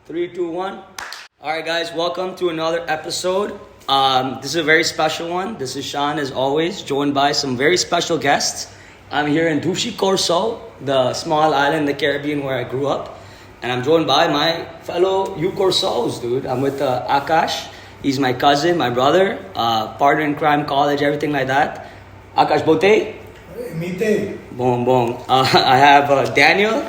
Three, two, one. All right, guys, welcome to another episode. This is a very special one. This is Sean, as always, joined by some very special guests. I'm here in Dushi Corso, the small island in the Caribbean where I grew up. And I'm joined by my fellow U-Corsos, dude. I'm with Akash. He's my cousin, my brother, partner in crime, college, everything like that. Akash Bote. Hey, Mite. Boom, boom. I have Daniel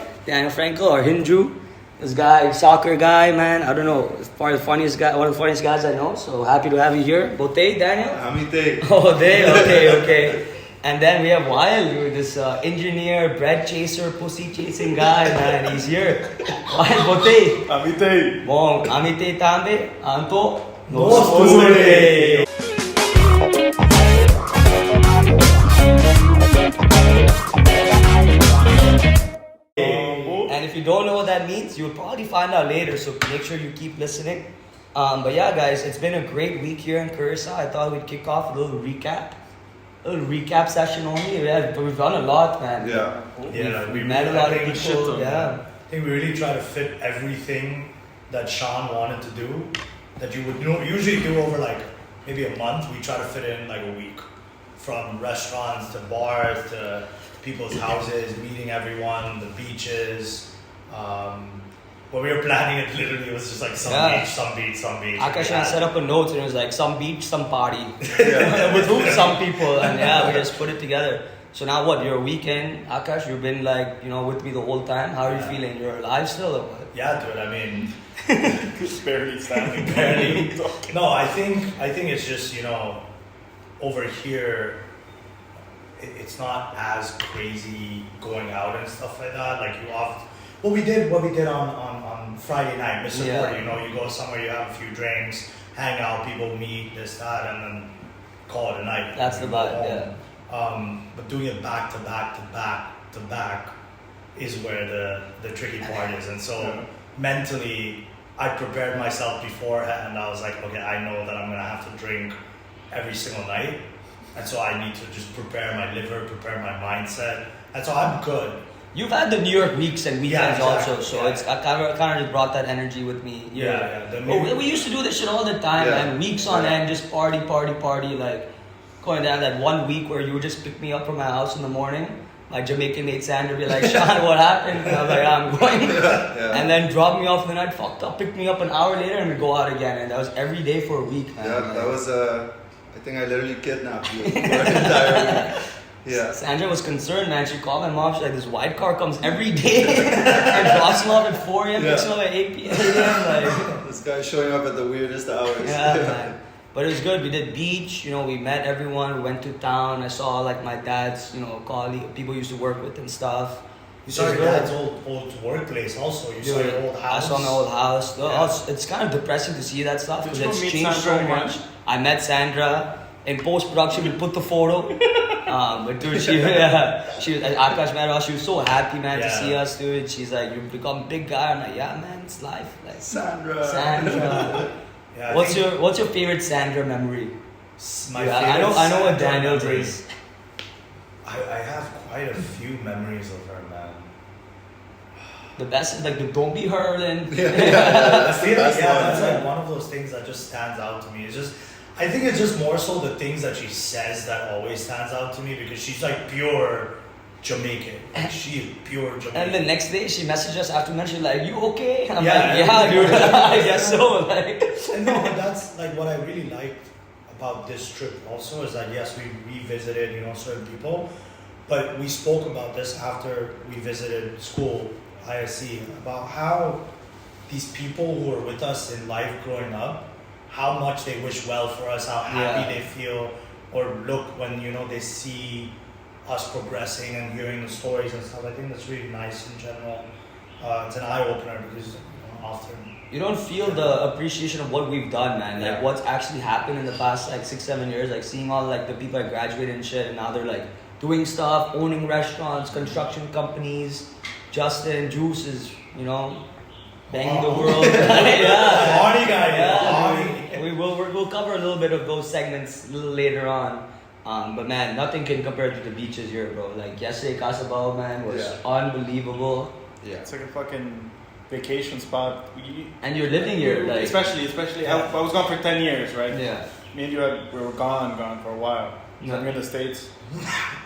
Franco, or Hinju. This guy, soccer guy, man. I don't know. One of the funniest guys I know. So happy to have you here. Bote, Daniel? Amite. Oh, okay. And then we have Wael, dude. This engineer, bread chaser, pussy chasing guy, man. He's here. Wael, Bote. Amite. Boom. Amite tambe. Anto. Nosture. And if you don't know what that means, you'll probably find out later, so make sure you keep listening. But yeah, guys, it's been a great week here in Curacao. I thought we'd kick off a little recap session only. We've done a lot, man. We met a lot of people. I think we really try to fit everything that Sean wanted to do, that you would usually do over like maybe a month. We try to fit in like a week, from restaurants to bars to people's houses, meeting everyone, the beaches. When we were planning it, literally it was just like some beach. Akash and I set up a note and it was like some beach, some party. With some people, and we just put it together. So now what, you're a weekend, Akash, you've been like, with me the whole time. How are you feeling? You're alive still or what? Yeah, dude, I mean, Just barely standing. barely. No, I think it's just, over here, it's not as crazy going out and stuff like that. Like what we did on Friday night, Mr. Porter, you go somewhere, you have a few drinks, hang out, people meet, this, that, and then call it a night. That's the vibe, But doing it back to back is where the tricky part is. And so mentally, I prepared myself beforehand. I was like, okay, I know that I'm going to have to drink every single night. And so I need to just prepare my liver, prepare my mindset. And so I'm good. You've had the New York weeks and weekends also, so yeah. it's I kind of just brought that energy with me. We used to do this shit all the time, and weeks on end, just party, like going down that 1 week where you would just pick me up from my house in the morning. My Jamaican mate Sandra would be like, Sean, what happened? And I was like, I'm going. And then drop me off in the night, fucked up, pick me up an hour later, and we go out again. And that was every day for a week, man. Yeah, that was I think I literally kidnapped you for an entire week. Yeah. Sandra was concerned, man. She called my mom. She's like, this white car comes every day and drops him off at 4 a.m., picks him up at 8 p.m. Like, This guy's showing up at the weirdest hours. yeah, man. But it was good. We did beach. We met everyone. We went to town. I saw like my dad's, colleague, people used to work with and stuff. You saw your dad's old workplace also. You saw your old house. I saw my old house. It's kind of depressing to see that stuff because it's changed so Sandra much. again? I met Sandra. In post-production, we put the photo. But dude, she Akash met us. She was so happy, man, to see us, dude. She's like, you've become a big guy. I'm like, yeah, man, it's life. Like, Sandra. What's your favorite Sandra memory? I know what Daniel's is. I have quite a few memories of her, man. The best is like the don't be hurling. I feel like that's like one of those things that just stands out to me. I think it's just more so the things that she says that always stands out to me, because she's like pure Jamaican. Like, she is pure Jamaican. And the next day she messaged us after lunch. She's like, "You okay?" And I'm Yeah, dude. I guess so. Like, and no, but that's like what I really liked about this trip also, is that yes, we revisited certain people, but we spoke about this after we visited school, ISC, about how these people who were with us in life growing up, how much they wish well for us, how happy they feel or look when they see us progressing and hearing the stories and stuff. I think that's really nice in general. It's an eye opener because often you don't feel the appreciation of what we've done, man. Like what's actually happened in the past like 6-7 years. Like seeing all like the people that graduated and shit, and now they're like doing stuff, owning restaurants, construction companies. Justin Juice is banging the world. Horny guy. We'll cover a little bit of those segments a little later on. But man, nothing can compare to the beaches here, bro. Like yesterday, Casabao, man, was unbelievable. Yeah. It's like a fucking vacation spot. And you're living here, like especially. I was gone for 10 years, right? yeah. Me and you we were gone for a while. So I'm in the States,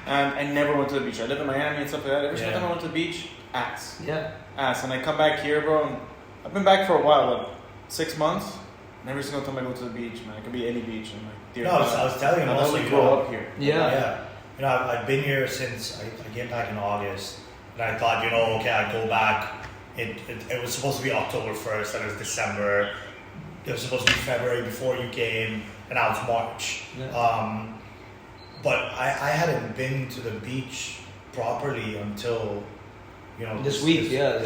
and I never went to the beach. I live in Miami and stuff like that. Every single time I went to the beach, ass. And I come back here, bro. And I've been back for a while, 6 months. And every single time I go to the beach, man, it can be any beach. And like, dear No, I was telling him I also, only you grow know, up here. Yeah. You know, I've been here since I came back in August, and I thought, you know, okay, I'd go back. It was supposed to be October 1st, and it was December. It was supposed to be February before you came, and now it's March. Yeah. But I hadn't been to the beach properly until, you know, This week, yeah.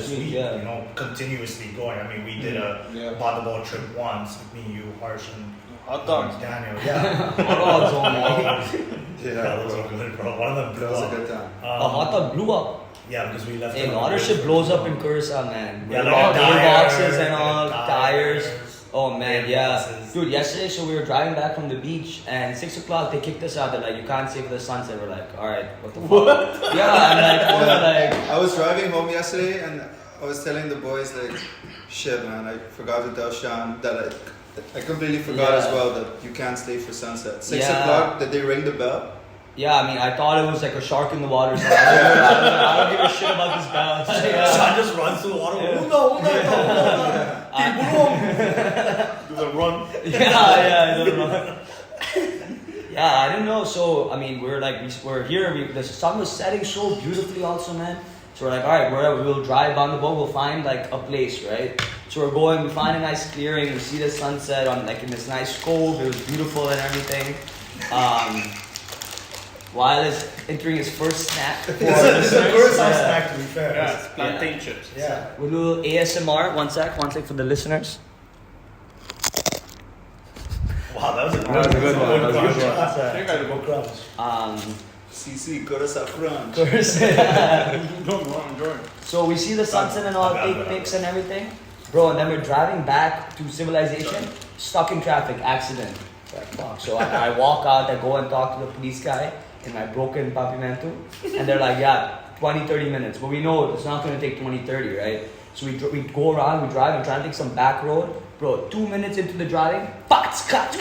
You know, continuously going. I mean, we did a volleyball trip once, me, you, Harsh, and Hot dogs. Daniel. Yeah. Hot dogs Yeah, those are good, bro. One of them blew That was a up. good time. A hot dog blew up. Yeah, because we left. Hey, it on water the ship bridge. blows up in Curacao, man. Yeah, With like all a the tire, boxes and all, tires. Oh man, Yeah, yeah. boxes. Dude, yesterday, so we were driving back from the beach, and 6 o'clock they kicked us out. They're like, you can't stay for the sunset. We're like, all right, what the fuck? Yeah, I'm like, I was driving home yesterday and I was telling the boys like, shit man, I forgot to tell Sean that I completely forgot as well that you can't stay for sunset. 6 o'clock, did they ring the bell? yeah, I mean, I thought it was like a shark in the water. So I don't give a shit about this bounce. Sean just runs through the water. No. Do the run. Yeah, I don't know. Yeah, I didn't know. So, I mean, we're here. The sun was setting so beautifully, also, man. So we're like, all right, we'll drive on the boat. We'll find like a place, right? So we're going. We find a nice clearing. We see the sunset on like in this nice cove. It was beautiful and everything. While is entering his first snack. It's the first snack, to be fair. Yeah, it's plantain chips. Yeah. We'll do ASMR. One sec for the listeners. Wow, that was a That was a good one. That was a good one. That's I think I a good crunch. CC, Curacao Crunch. I'm enjoying. So we see the sunset and all, take pics and everything. Bro, and then we're driving back to civilization, stuck in traffic, accident. Like, fuck. So I walk out, I go and talk to the police guy in my broken Papimentu, and they're like, yeah, 20-30 minutes. But we know it's not going to take 20-30, right? So we go around, we drive, and try to take some back road. Bro, 2 minutes into the driving, catch.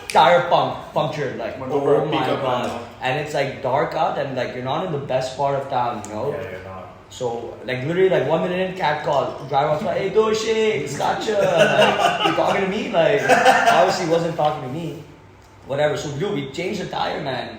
Tire punctured, like, Went over oh a my pickup god. And it's like dark out, and like you're not in the best part of town, you know? Yeah, you're not. So, like, literally, like, 1 minute in, cat call. Driver was like, hey, Doshi, gotcha. Like, you talking to me? Like, obviously, he wasn't talking to me. Whatever. So, dude, we changed the tire, man.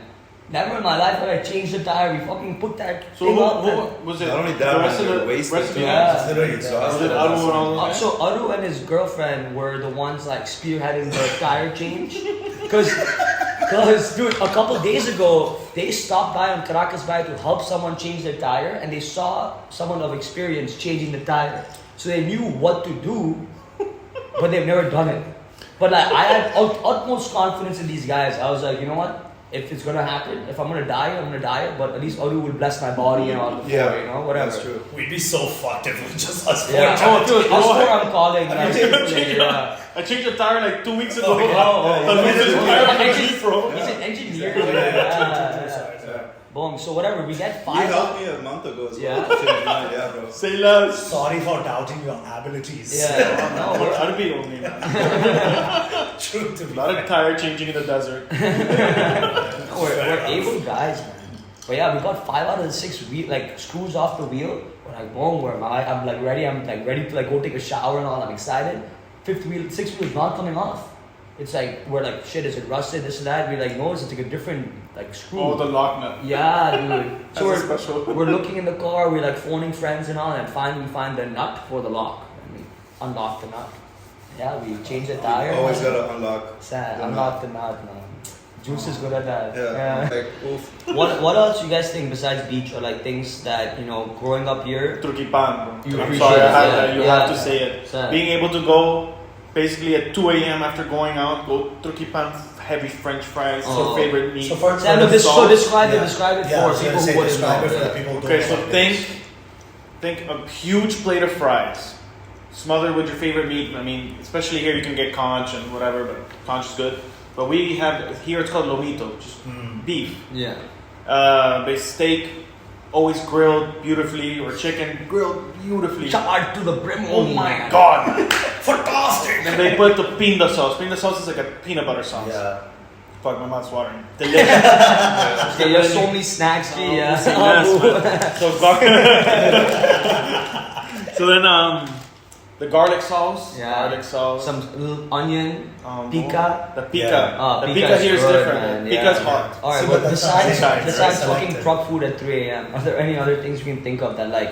Never in my life have I changed the tire. We fucking put that So thing who up. was it? Not only that, the rest man, of you're the wasted. rest of the Yeah. It's literally Was exhausted. it Aru and all of that? So, Aru and his girlfriend were the ones, like, spearheading the tire change. Because, dude, a couple days ago, they stopped by on Caracas Bay to help someone change their tire, and they saw someone of experience changing the tire. So they knew what to do, but they've never done it. But like, I had utmost confidence in these guys. I was like, you know what? If it's gonna happen, if I'm gonna die, I'm gonna die. But at least Aru will bless my body and all before, you know, whatever. That's true. We'd be so fucked if it was just us four. Yeah. trying to Dude, take us it. four I'm calling. Like, yeah. I changed the tire like 2 weeks ago. Oh, yeah. I lose this tire on the Engine- Jeep, bro. He's an engineer. Yeah, Yeah. sorry. Boom. So whatever, we get You 5. helped me a month ago as well. Yeah. to change mine. Yeah, bro. Say less. Sorry for doubting your abilities. Yeah. No, we're, I'd be only, man. True to A be lot of fair. tire changing in the desert. we're able guys, man. But yeah, we got 5 out of the 6 screws off the wheel. We're like, boom, I'm like ready. I'm like ready to like go take a shower and all. I'm excited. 6th wheel is not coming off. It's like we're like, shit, is it rusted? This and that. We're like, no, it's like a different like screw. Oh, the lock nut. Yeah, dude. So That's a special. we're looking in the car. We're like phoning friends and all, and finally we find the nut for the lock. And we unlock the nut. Yeah, we change the tire. Always gotta unlock. Sad. the Unlock the nut, man. Juice is good at that. Yeah. Like, oof. What else you guys think besides beach or like things that, you know, growing up here? Truquipan, bro. You I'm appreciate sorry, I it, have yeah, that. You yeah. have to say it. Sad. Being able to go basically at 2 a.m. after going out, go Truquipan, heavy French fries, Oh. your favorite meat. So for Sam, so describe it yeah. describe it Yeah, I for was people gonna say who wouldn't describe know. it for the Yeah. people who Okay, don't so know what it is. think a huge plate of fries, smothered with your favorite meat. I mean, especially here you can get conch and whatever, but conch is good. But we have here it's called lomito, just beef, Yeah. base steak, always grilled beautifully, or chicken grilled beautifully. Charred to the brim. Oh my god, man. Fantastic! And they put the pinda sauce. Pinda sauce is like a peanut butter sauce. Yeah. Fuck, my mouth's watering. Delicious. Yeah, you have so many snacks, G. Yeah. Yes, man. So then the garlic sauce. Yeah. Garlic sauce. Some little onion, pica. The pica. Yeah. The Pica pica is here is good, different. man. Pica's Yeah. hot. All right, See, but but that's besides not fucking truck food at 3 a.m., are there any other things we can think of that, like,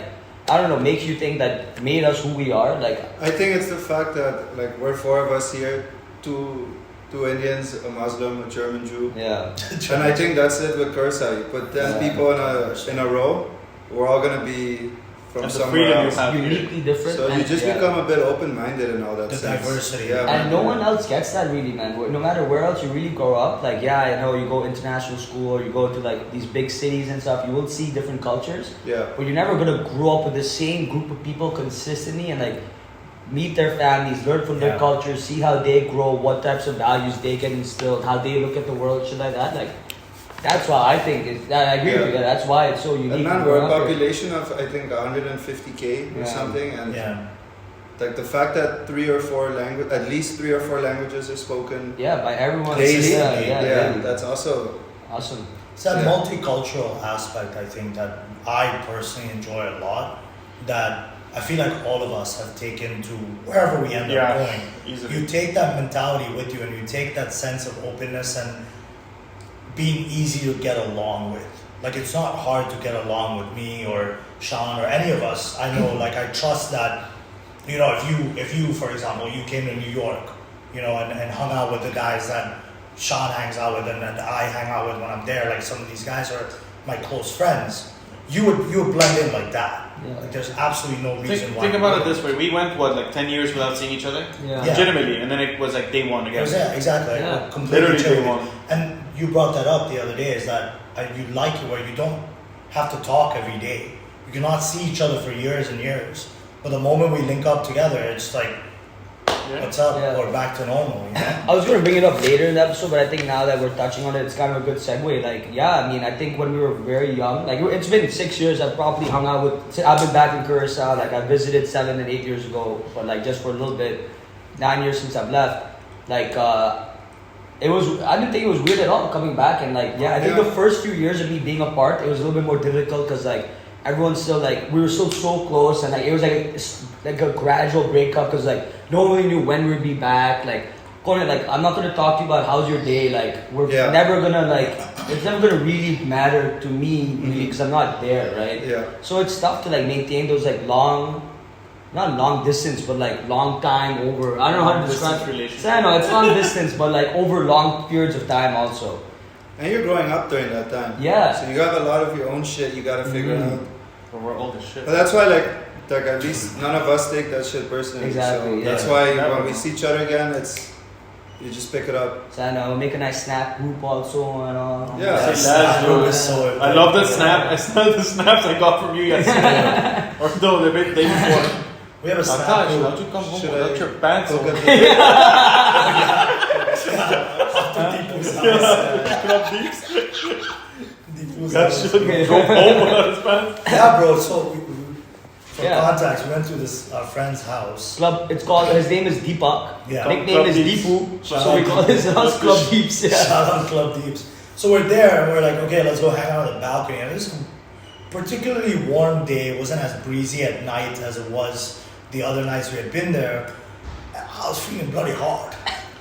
I don't know, makes you think that made us who we are? Like, I think it's the fact that like we're four of us here, two Indians, a Muslim, a German Jew, yeah, and I think that's it with Cursa. You put 10 people in a row, we're all gonna be from And the somewhere freedom you else. have. uniquely different. So you and- just yeah. become a bit open-minded in all that The sense. diversity. Yeah, And man. no one else gets that really, man. No matter where else you really grow up, like, yeah, I know you go international school or you go to like these big cities and stuff, you will see different cultures, Yeah. but you're never gonna grow up with the same group of people consistently and like meet their families, learn from their Yeah. cultures, see how they grow, what types of values they get instilled, how they look at the world, shit like that. Like, that's why I think I agree with you. Yeah. That's why it's so unique. And man, to we're grow a up here. population of I think 150k or Yeah. something, and Yeah. like the fact that at least three or four languages are spoken Yeah, by everyone. daily. Yeah, daily. That's also Awesome. It's that Yeah. multicultural aspect, I think, that I personally enjoy a lot. That I feel like all of us have taken to wherever we end up going. Easily. You take that mentality with you, and you take that sense of openness and being easy to get along with. Like, it's not hard to get along with me or Sean or any of us. I know, like, I trust that, you know, if you, for example, you came to New York, you know, and hung out with the guys that Sean hangs out with and that I hang out with when I'm there, like some of these guys are my close friends, you would blend in like that. Yeah. Like, there's absolutely no reason why. Think you about it wouldn't. this way: we went what, like 10 years without seeing each other, Yeah. Yeah. legitimately, and then it was like day one It again. was, yeah, exactly. Yeah. I completely Literally chill day with one. it. And you brought that up the other day, is that you like it where you don't have to talk every day. You cannot see each other for years and years. But the moment we link up together, it's like, Yeah. what's up? Yeah. Or back to normal. You know? I was going to bring it up later in the episode, but I think now that we're touching on it, it's kind of a good segue. Like, yeah, I mean, I think when we were very young, like, it's been 6 years, I've probably hung out with, I've been back in Curacao, like, I visited 7 and 8 years ago, but like, just for a little bit, 9 years since I've left. Like, I didn't think it was weird at all coming back, and like, yeah, I think Yeah. the first few years of me being apart, it was a little bit more difficult, because like, everyone's still like, we were still so close, and like, it was like a gradual breakup, because like, no one really knew when we'd be back. Like, Conan, like, I'm not gonna talk to you about how's your day. Like, we're Yeah. never gonna like, it's never gonna really matter to me, really, because I'm not there, right? Yeah. So it's tough to like maintain those like not long distance, but like long time over. I don't know how to Long-distance describe. relationship. So I know it's long distance, but like over long periods of time also. And you're growing up during that time. Yeah. So you got a lot of your own shit you gotta figure out. But we're old as shit. But that's why like at least none of us take that shit personally. Exactly, So that's yeah. why Never. when we see each other again, it's you just pick it up. So I know make a nice snap group also and all. Yeah. That That's snap good. group is so I love the snap. I saw the snaps I got from you yesterday. Or no, the day before. We have a snap Akash, group. how'd you come home Should without I your pants Look on? at After Deepu's house. Club Deeps? Deepu's That house. shit drove home without his pants. Yeah, bro. So for Yeah. context, we went to this our friend's house. Club. It's called. His name is Deepak. Yeah. Nickname Club is Deeps. Deepu. Shout So we out call his house Club Deeps. Yeah. Shout out Club Deeps. So we're there and we're like, okay, let's go hang out on the balcony. And it was a particularly warm day. It wasn't as breezy at night as it was the other nights we had been there. And I was feeling bloody hot.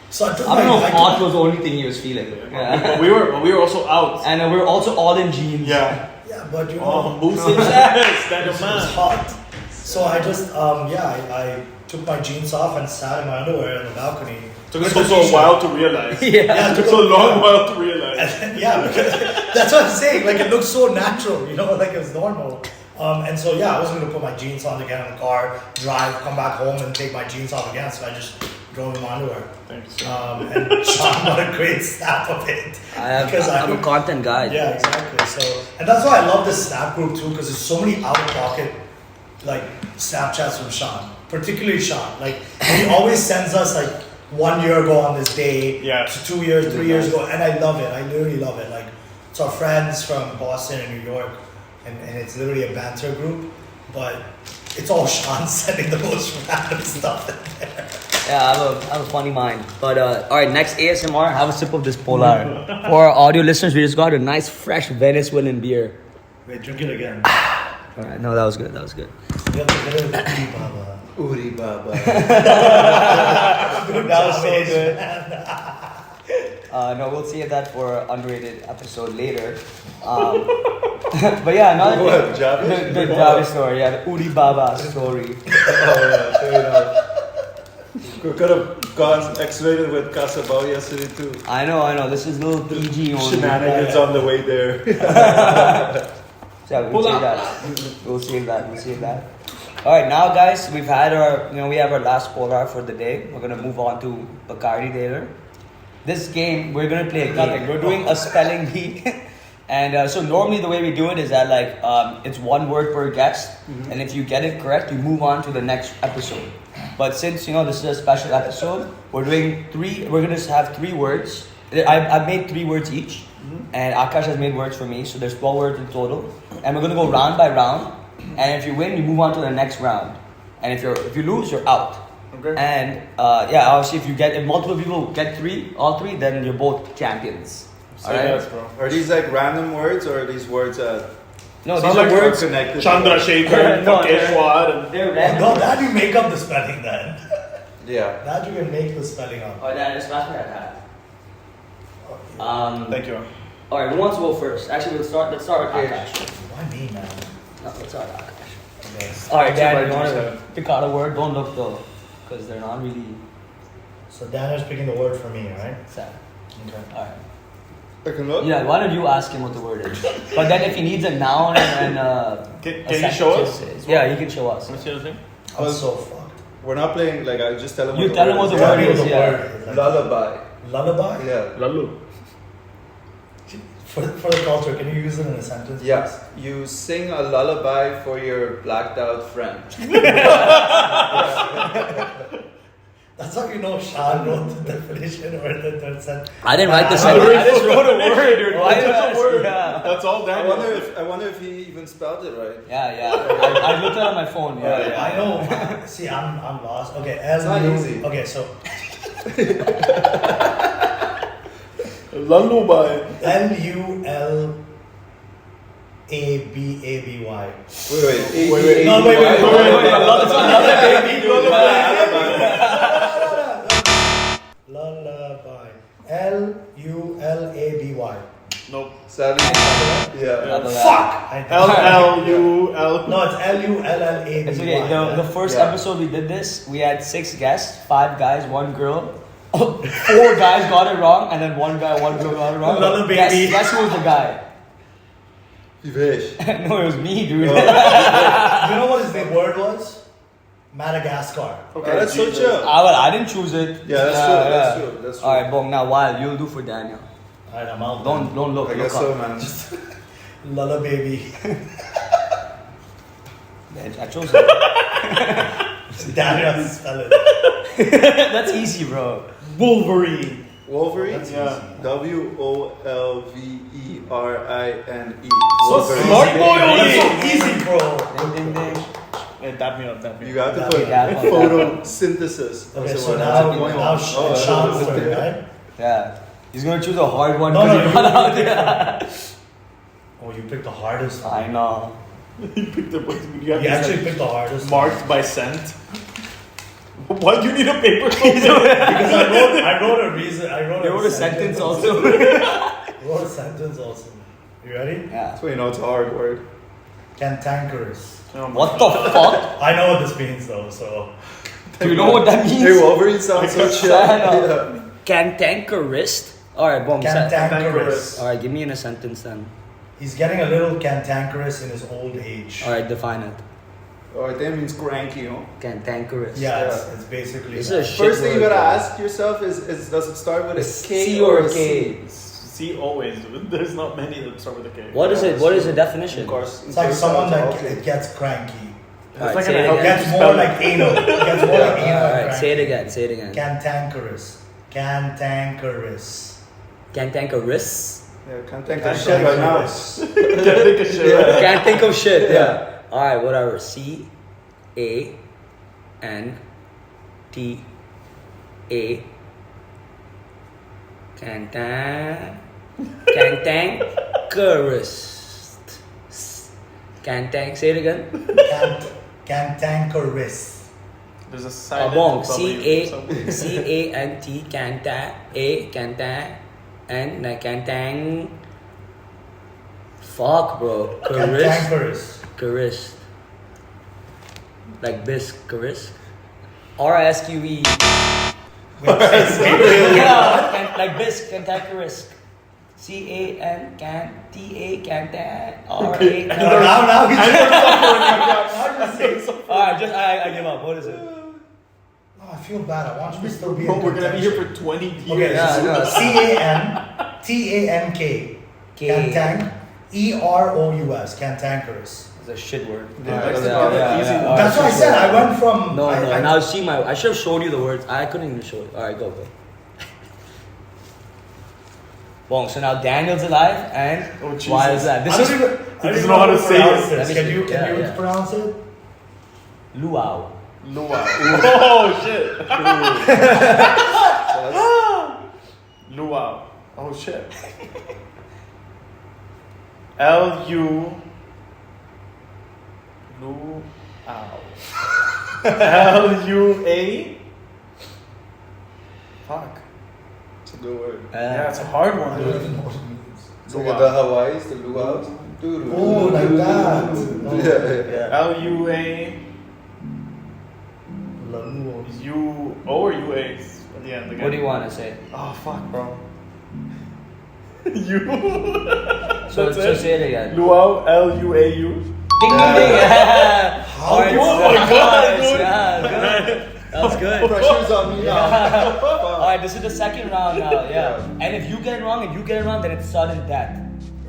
So I took I don't know if I hot took- was the only thing he was feeling. Yeah. But we were also out. And we were also all in jeans. Yeah. Yeah, but you know, Oh, moose his ass. That it a was man. hot. So I just, I took my jeans off and sat in my underwear on the balcony. Took us with also the a t-shirt. while to realize. Yeah. Yeah, It took us a long while to realize. And then, yeah, because that's what I'm saying. Like, it looks so natural, you know, like it was normal. And so, yeah, I wasn't going to put my jeans on to get in the car, drive, come back home, and take my jeans off again. So I just drove in my underwear. Thank you, sir. And Sean got a great snap of it. I'm a content guy. Yeah, exactly. So, and that's why I love this snap group too, because there's so many out of pocket, like, Snapchats from Sean, particularly Sean. Like, he always sends us like 1 year ago on this day, Yeah. to 2 years, 3 years ago, and I love it. I literally love it. Like, it's our friends from Boston and New York, and it's literally a banter group, but it's all Sean sending the most random stuff in there. Yeah, I have a funny mind. But alright, next ASMR, have a sip of this Polar. For our audio listeners, we just got a nice fresh Venezuelan beer. Wait, drink it again. Alright, no, that was good. You have to get it with Baba. Uri Baba. That was so good. No, we'll save that for an underrated episode later. But yeah, another What, thing. Javish? The Javish story, yeah, the Uri Baba story. Oh yeah, fair enough. We could have gone X-rated with Casabao yesterday too. I know. This is a little PG only. Shenanigans on the way there. Yeah, we'll save that. Alright, now guys, we have our last polar for the day. We're gonna move on to Bacardi later. This game, we're gonna play a game. We're doing a spelling bee. And so normally the way we do it is that it's one word per guest. And if you get it correct, you move on to the next episode. But since this is a special episode, we're gonna just have 3 words. I've made 3 words each. And Akash has made words for me, so there's 12 words in total. And we're gonna go round by round. And if you win, you move on to the next round. And if you lose, you're out. Okay. And obviously if multiple people get all three, then you're both champions. Say Alright? yes, bro. Are these like random words or are these words No, Sounds these are like words. connected? Chandra Shekhar, No, Pakeshwar, and They're random. No, that you make up the spelling then. Yeah. That you can make the spelling up. Oh, Dan, just pass me that hat. thank you. Alright, who wants to go first? Actually, let's start with Akash. Why me, man? No, let's start with Akash. Okay. Alright, Dan, Two you by want to yourself. pick out a word? Don't look though, because they're not really So Daniel's picking the word for me, right? sad. Okay. Alright. I can look? Yeah, why don't you ask him what the word is? But then if he needs a noun and Can you show us? Yeah, he can show us. Let me see the thing. I'm so fucked. We're not playing, like, I just tell him You what tell the him word what the is. word Tell me is, what the yeah. word is. Like, Lullaby. lullaby? Yeah. Lallu. For the culture, can you use it in a sentence? Yeah. You sing a lullaby for your blacked out friend. That's how you know Sean wrote the definition or the sentence. I didn't write the I sentence. wrote I just wrote a word, dude. Why Why just did a word? Yeah. That's all I Daniel. wonder if he even spelled it right. Yeah. I looked it on my phone. Yeah. I know. See, I'm lost. Okay, L. It's not easy. Okay, so Lullaby. Lullaby. Wait. No, wait. Lullaby. Lullaby. Nope. Sadly, yeah. Fuck! L-L-U-L. No, it's Lullaby. It's okay. The first Yeah. episode we did this, we had 6 guests, 5 guys, 1 girl. 4 guys got it wrong, and then 1 guy, 1 girl got it wrong. Lullaby. Guess who was the guy? Vivesh. No, it was me, dude. You know what the word was? Madagascar. Okay, That's so Jesus. chill. I didn't choose it. Yeah, that's true. That's true. Alright, Bong, now while you'll do for Daniel. Alright, I'm out. Don't look. I Look guess up. so, man. Lullaby. I chose it. Daniel has to spell it. That's easy, bro. Wolverine. Wolverine? That's Yeah. Wolverine. So Wolverine. smart boy only. That's so easy, bro. Ding, ding, ding. Hey, tap me up. You got to Yeah, put yeah. photosynthesis. Okay, That's so the now one. it's Sean's turn, right? Yeah. He's gonna choose a hard one No, because no, he got out there. Oh, you picked the hardest one. I know. You picked the you You have this, actually like, picked the hardest one. marked by scent. Why do you need a paper? Because I wrote a reason. I wrote They wrote a sentence also. I wrote a sentence also. You ready? Yeah. That's why you know it's a hard word. Cantankerous. What the fuck? I know what this means though, so. Do you know what that means? Hey, Wolverine sounds so chill. I know. Yeah. Cantankerous? Alright, boom. Cantankerous. Alright, give me in a sentence then. He's getting a little cantankerous in his old age. Alright, define it. Oh, that means cranky, you know? Cantankerous. Yeah, it's basically. This that. is a shit First thing you word, gotta bro. ask yourself is does it start with a K C or or a K? C always. There's not many that start with a K. What is it? What is the definition? Of course. It's like someone that gets cranky. Alright, like say an it help- again. Gets more like anal. Gets more like anal. Alright, say it cranky. again. Say it again. Cantankerous. Cantankerous. Cantankerous. Yeah, can't think of shit right now. Can't think of shit. Yeah. All right, whatever. C-A-N-T-A. Cantankerous. Say it again. Cantankerous. There's a silent Abong. W somewhere. C-A-N-T. Cantang. Fuck, bro. Cantankerous. Like bisque. Charis. R-I-S-Q-E. Yeah, like bisque. Cantankerous. C-A-N-T-A. Cantan. R-A. Now he's Alright, I give up. What is it? I feel bad. I want you to still be. Bro, we're gonna be here for 20 years. Okay, Yeah, C-A-N-T-A-N-K. Cantang. E-R-O-U-S. Cantankerous. It's a shit word. That's That's what I said. I went from. No, I, now see I should have shown you the words. I couldn't even show it. Alright, go. Bon, so now Daniel's alive, and why is that? I don't even know how to say pronounce it. this. Can you pronounce it? Luau. Oh shit. Luau. Oh shit. L-U. Luau. L-U-A. Fuck. It's a good word. Yeah, it's a hard I one, don't dude. even know what it means. It's like the Hawaii's, the luau. Oh, like that. Yeah. L-U-A. U-O or U-A at the end again? What do you want to say? Oh, fuck, bro. You. So say it again. Luau, L-U-A-U. Ding ding ding! Yeah. Alright, Oh my God, nice. dude. Yeah, good. That was good. Pressure's on me now. Alright, this is the second round now. Yeah. And if you get it wrong, then it's sudden death.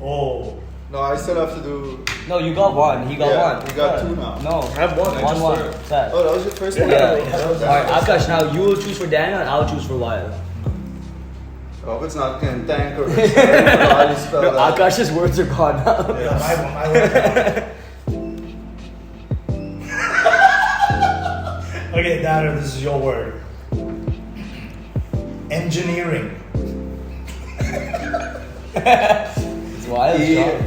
Oh. No, I still have to do. No, you got one. He got one. We got two now. No. I have one. I just One. started. Set. Oh, that was your first one? Yeah. Alright, Akash, now you will choose for Daniel and I'll choose for Wyatt. Oh, it's not cantankerous. I don't know how you spell No, that. Akash's words are gone now. Yeah, my Okay, Daniel, this is your word. Engineering. It's Wyatt's job.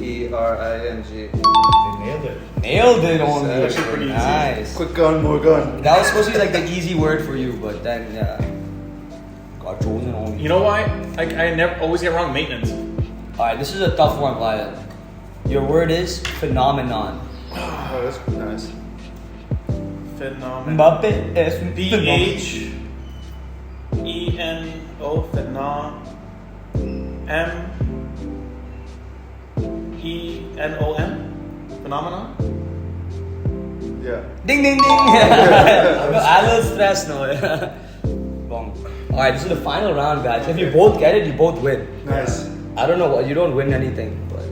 E-N-G-I-N-E-E-R-I-N-G. They nailed it. Nailed it on That's you. actually pretty easy. Nice. Quick gun, more gun. That was supposed to be like the easy word for you, but then got chosen on You know why? I never always get wrong maintenance. Alright, this is a tough one, Wyatt. Your word is phenomenon. Oh, that's nice. Phenomenon. Mbappe es P-H-E-N-O. M-E-N-O-N. Phenomenon? Yeah. Ding ding ding! I'm a little stressed now. Bong. Alright, this is the final round, guys. If you both get it, you both win. Nice. I don't know what you don't win anything, but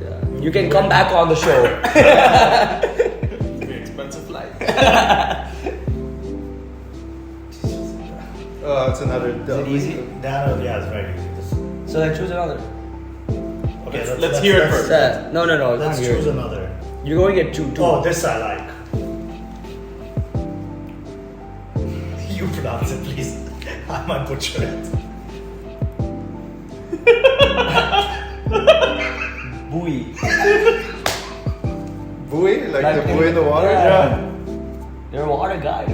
you can come back on the show. It's an expensive flight. Oh, it's another. Is it easy? Daniel, yeah, it's very easy. So then choose another. Okay, Let's hear it first. No, Let's not here. choose another. You're going to get two. Oh, this I like. You pronounce it, please. I might butcher it. Buoy. Buoy? Like the buoy in the water? Yeah. You're a water guy.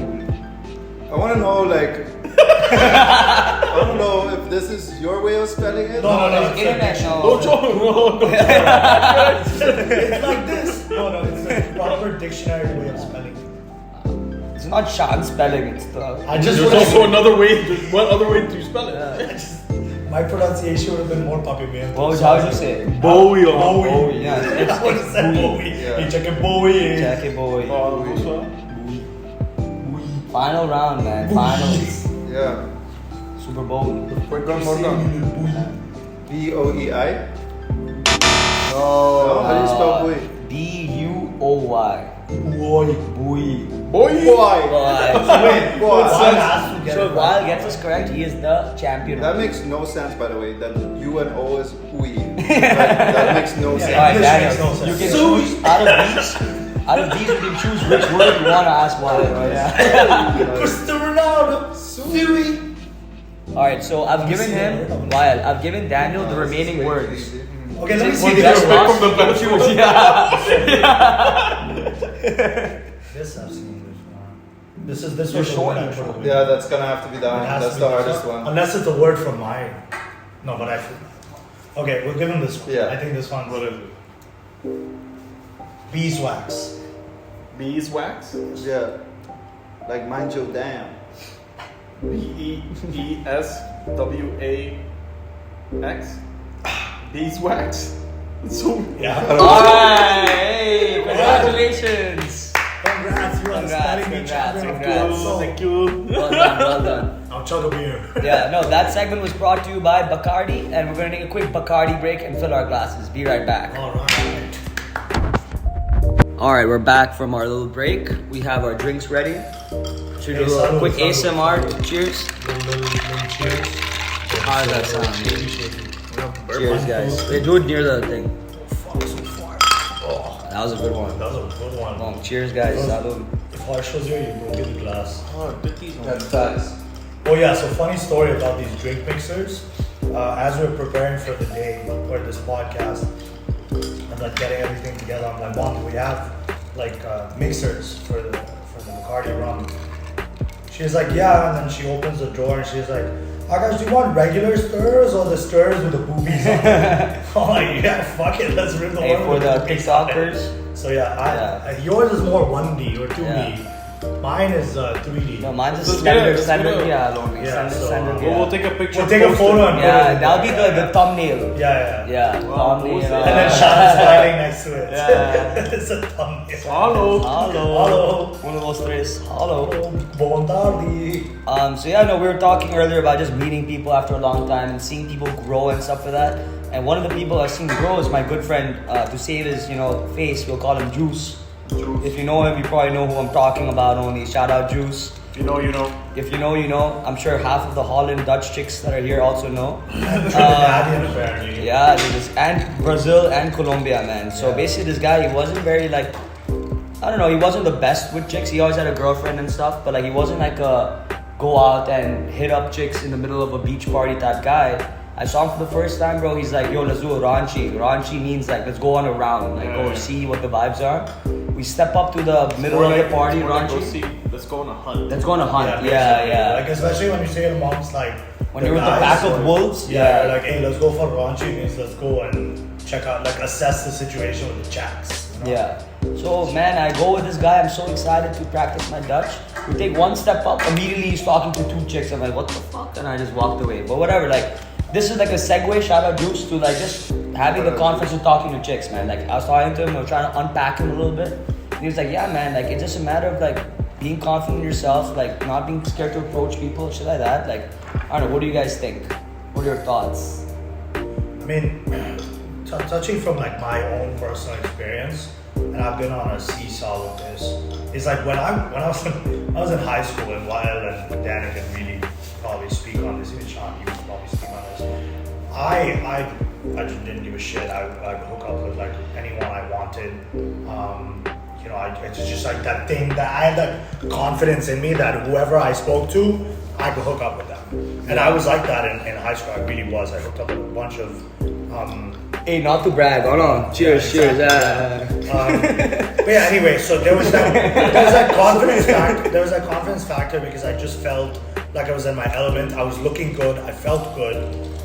I want to know, like. I don't know if this is your way of spelling it. No. It's international. Don't joke. No. It's like this. No, it's the proper dictionary way of spelling it. It's not Shan spelling, it's the. I just There's would also have, another way. What other way do you spell it? my pronunciation would have been more puppy man. How would you say it? Bowie or Bowie. Yeah, I would have said Bowie. Yeah. You check it, Bowie. Jackie boy. Oh, Final round, man. Finals. Yeah. Super Bowl. quick gun, more gun. B-O-E-I? Oh, how do you spell buoy? B-U-O-Y. Boy. Boy. Boy! Wait, Boy. So if Weil gets us correct, he is the champion. That makes no sense, by the way. That U and O is oui. That makes no sense. Alright, English Daniel, makes no sense. you can choose out of these, you can choose which word you want to ask Weil. Right? Yeah. Cristiano Ronaldo. Sui. Alright, so I've given him, Weil, I've given Daniel the remaining words. Okay, let me Since see one this. best Pick lost, from the best choose. one. Yeah. This I've seen before. This was You're the short, one I you're put short. away. Yeah, that's gonna have to be that It one. has That's to the be hardest this one. Unless it's a word from mine. No, but I feel. Okay, we'll give him this one. Yeah. I think this one. What is it? Beeswax. Beeswax? Yeah. Like mind your damn. Beeswax? Beeswax? So Yeah. Alright, hey, congratulations. Congrats, you are the spelling bee champion of congrats. Kuala. thank you. Well done, well done. I'll chug a beer. Yeah, no, that segment was brought to you by Bacardi, and we're gonna take a quick Bacardi break and fill our glasses. Be right back. Alright. Alright, we're back from our little break. We have our drinks ready. Should we do a salud, quick salud. ASMR? Cheers. Little cheers. How does that sound? Baby shaking. Cheers, guys. They do it near the thing. Fuck, so far. Oh, That was a good one. that was a good one. Oh, cheers, guys. Salud. If Harsh was here, you broke the glass. Oh, put these on. That's facts. Oh yeah, so funny story about these drink mixers. As we were preparing for the day or this podcast, and like getting everything together, I'm like, Mom, do we have like mixers for the Bacardi rum? She's like, yeah, and then she opens the drawer and she's like, Akash, do you want regular stirs or the stirs with the boobies on it? I'm like, yeah, fuck it, let's rip the Hey, one for with the boobies on it. TikTokers. So yeah, yours is more 1D or 2D. Yeah. Mine is 3D. No, mine's a Let's standard, get it, standard, let's yeah, get long. Yeah, Standard, so, standard, we'll yeah. We'll take a picture. We'll take a post photo it. and Yeah, put it that'll be in. the thumbnail. Yeah. Yeah, thumbnail. post it. And then Sean is smiling next to it. Yeah. It's a thumbnail. Hello. Hello. One of those tres. Hello. Buon tardi. So yeah, no, we were talking earlier about just meeting people after a long time and seeing people grow and stuff like that. And one of the people I've seen grow is my good friend. To save his, face, we'll call him Juice. If you know him, you probably know who I'm talking about. Only shout out Juice. If you know, you know. If you know, you know. I'm sure half of the Holland Dutch chicks that are here also know. Trinidadian apparently. Yeah, and Brazil and Colombia, man. So Yeah. basically, this guy, he wasn't very like, I don't know, he wasn't the best with chicks. He always had a girlfriend and stuff, but like he wasn't like a go out and hit up chicks in the middle of a beach party type guy. I saw him for the first time, bro. He's like, yo, let's do a ranchi. Ranchi means like, let's go on a round, like go see what the vibes are. We step up to the middle of the party, ranchi. Let's go on a hunt. Let's go on a hunt. basically. Yeah. Like especially when you say to moms like When you're with the pack of wolves, Yeah, like hey, let's go for ranchi means let's go and check out, like assess the situation with the chats. You know? Yeah. So man, I go with this guy. I'm so excited to practice my Dutch. We take one step up. Immediately he's talking to two chicks. I'm like, what the fuck? And I just walked away. But whatever. Like, this is like a segue. Shout out Juice to like just having the confidence of talking to chicks, man. Like I was talking to him. I was trying to unpack him a little bit. And he was like, yeah, man. Like it's just a matter of like being confident in yourself. Like not being scared to approach people. Shit like that. Like I don't know. What do you guys think? What are your thoughts? I mean, touching from like my own personal experience, and I've been on a seesaw with this. It's like when I was in high school, and Weil and Danny can really probably speak on this. Even Sean, you can probably speak on this. I just didn't give a shit. I would hook up with like anyone I wanted. It's just like that thing that I had that confidence in me that whoever I spoke to, I could hook up with them. And I was like that in high school. I really was. I hooked up with a bunch of. Hey, not to brag. Oh no. Cheers, Yeah, cheers. But yeah, anyway, so there was that confidence factor. There was that confidence factor because I just felt like I was in my element. I was looking good. I felt good,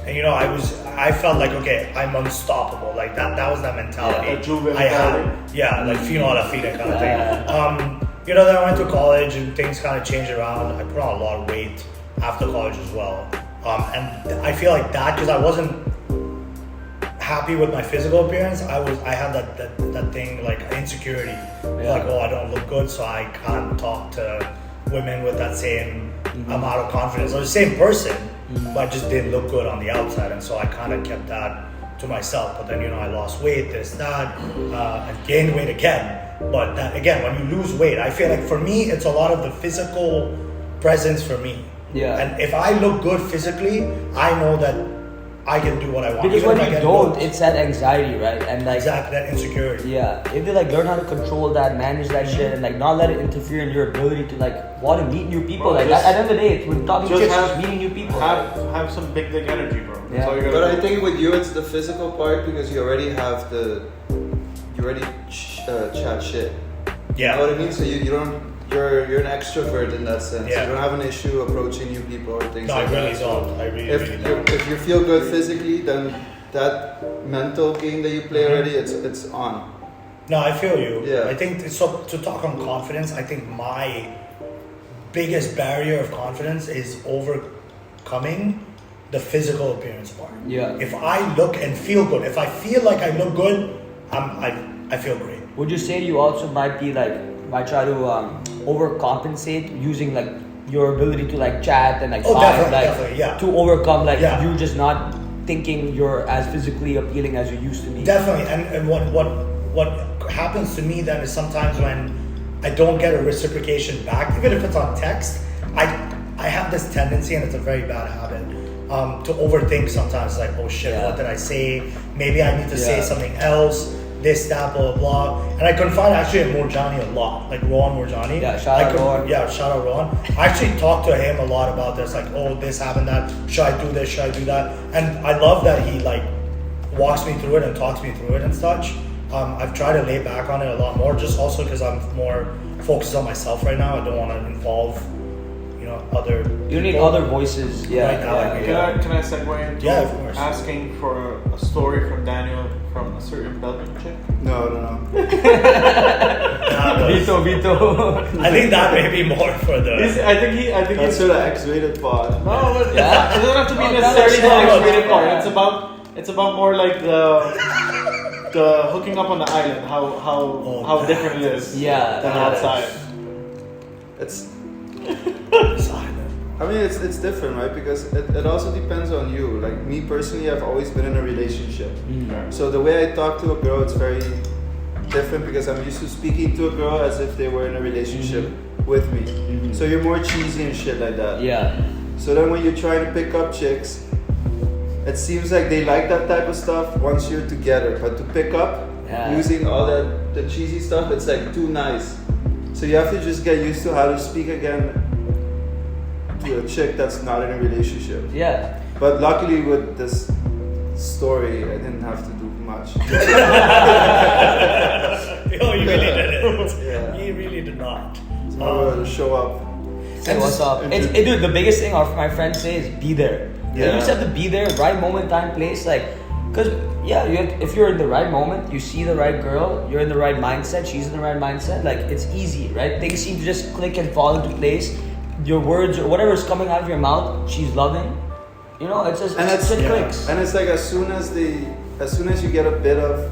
and I felt like okay, I'm unstoppable. Like that was that mentality. Yeah, that Juve I had. mentality. Yeah, like fino alla fine kind of thing. Then I went to college and things kind of changed around. I put on a lot of weight after college as well, and I feel like that because I wasn't happy with my physical appearance. I had that thing like insecurity, like I don't look good, so I can't talk to women with that same amount of confidence. I was the same person, but I just didn't look good on the outside, and so I kind of kept that to myself. But then I lost weight, this that, and gained weight again, But that, again, when you lose weight, I feel like for me, it's a lot of the physical presence for me. Yeah. And if I look good physically, I know that I can do what I want. Because Even when if I you get don't, looks. it's that anxiety, right? And like Exactly, that insecurity. yeah, if they like learn how to control that, manage that shit, and like not let it interfere in your ability to like want to meet new people. Bro, like just- at the end of the day, it's when talking just chicks, have- just meeting new people. Have some big dick energy, bro. That's Yeah. all you But gotta I do. think with you, it's the physical part because you already have you already chat shit. Yeah. You know what I mean? So you don't. You're an extrovert in that sense. Yeah. You don't have an issue approaching new people or things No, like I really that. So don't. I really, if really you don't. if you feel good physically, then that mental game that you play already, it's on. No, I feel you. Yeah. I think so. To talk on confidence, I think my biggest barrier of confidence is overcoming the physical appearance part. Yeah. If I look and feel good, if I feel like I look good, I feel great. Would you say you also might try to overcompensate using like your ability to like chat and like Oh, vibe, definitely, yeah. to overcome like Yeah. you just not thinking you're as physically appealing as you used to be. Definitely, and what happens to me then is sometimes when I don't get a reciprocation back, even if it's on text, I have this tendency, and it's a very bad habit, to overthink sometimes. Like, oh shit, Yeah. what did I say? Maybe I need to say Yeah. something else. This, that, blah, blah, blah. And I confide actually in Morjani a lot, like Rohan Morjani. Yeah, shout out Rohan. Yeah, shout out Rohan. I actually talked to him a lot about this, like, oh, this happened, that. Should I do this? Should I do that? And I love that he like walks me through it and talks me through it and such. I've tried to lay back on it a lot more, just also because I'm more focused on myself right now. I don't want to involve, other. You need people. other voices. Yeah. Right now, I yeah, mean, Can I segue into Yeah, of course. asking for a story from Daniel from a certain Belgian chick? No. Vito. I think that may be more for the. I think That's he's sort of X-rated pod. no, but Yeah. it doesn't have to be Oh, necessarily the that's X-rated not- part. yeah. It's about more like the hooking up on the island. How different it is Yeah, than yeah. outside. It's. Silent. I mean, it's different, right? Because it also depends on you. Like me personally, I've always been in a relationship. So the way I talk to a girl, it's very different because I'm used to speaking to a girl as if they were in a relationship with me. So you're more cheesy and shit like that. Yeah. So then when you're trying to pick up chicks, it seems like they like that type of stuff once you're together. But to pick up Yeah. using all the cheesy stuff, it's like too nice. So you have to just get used to how to speak again to a chick that's not in a relationship. Yeah. But luckily with this story, I didn't have to do much. Oh, you really didn't. Yeah. You really did not. I wanted to show up. Say what's up. Dude, the biggest thing my friends say is be there. Like, you Yeah. just have to be there, right moment, time, place. Like, cause yeah, if you're in the right moment, you see the right girl, you're in the right mindset, she's in the right mindset. Like, it's easy, right? Things seem to just click and fall into place. Your words or whatever's coming out of your mouth, she's loving. It's just And it yeah. clicks. And it's like as soon as you get a bit of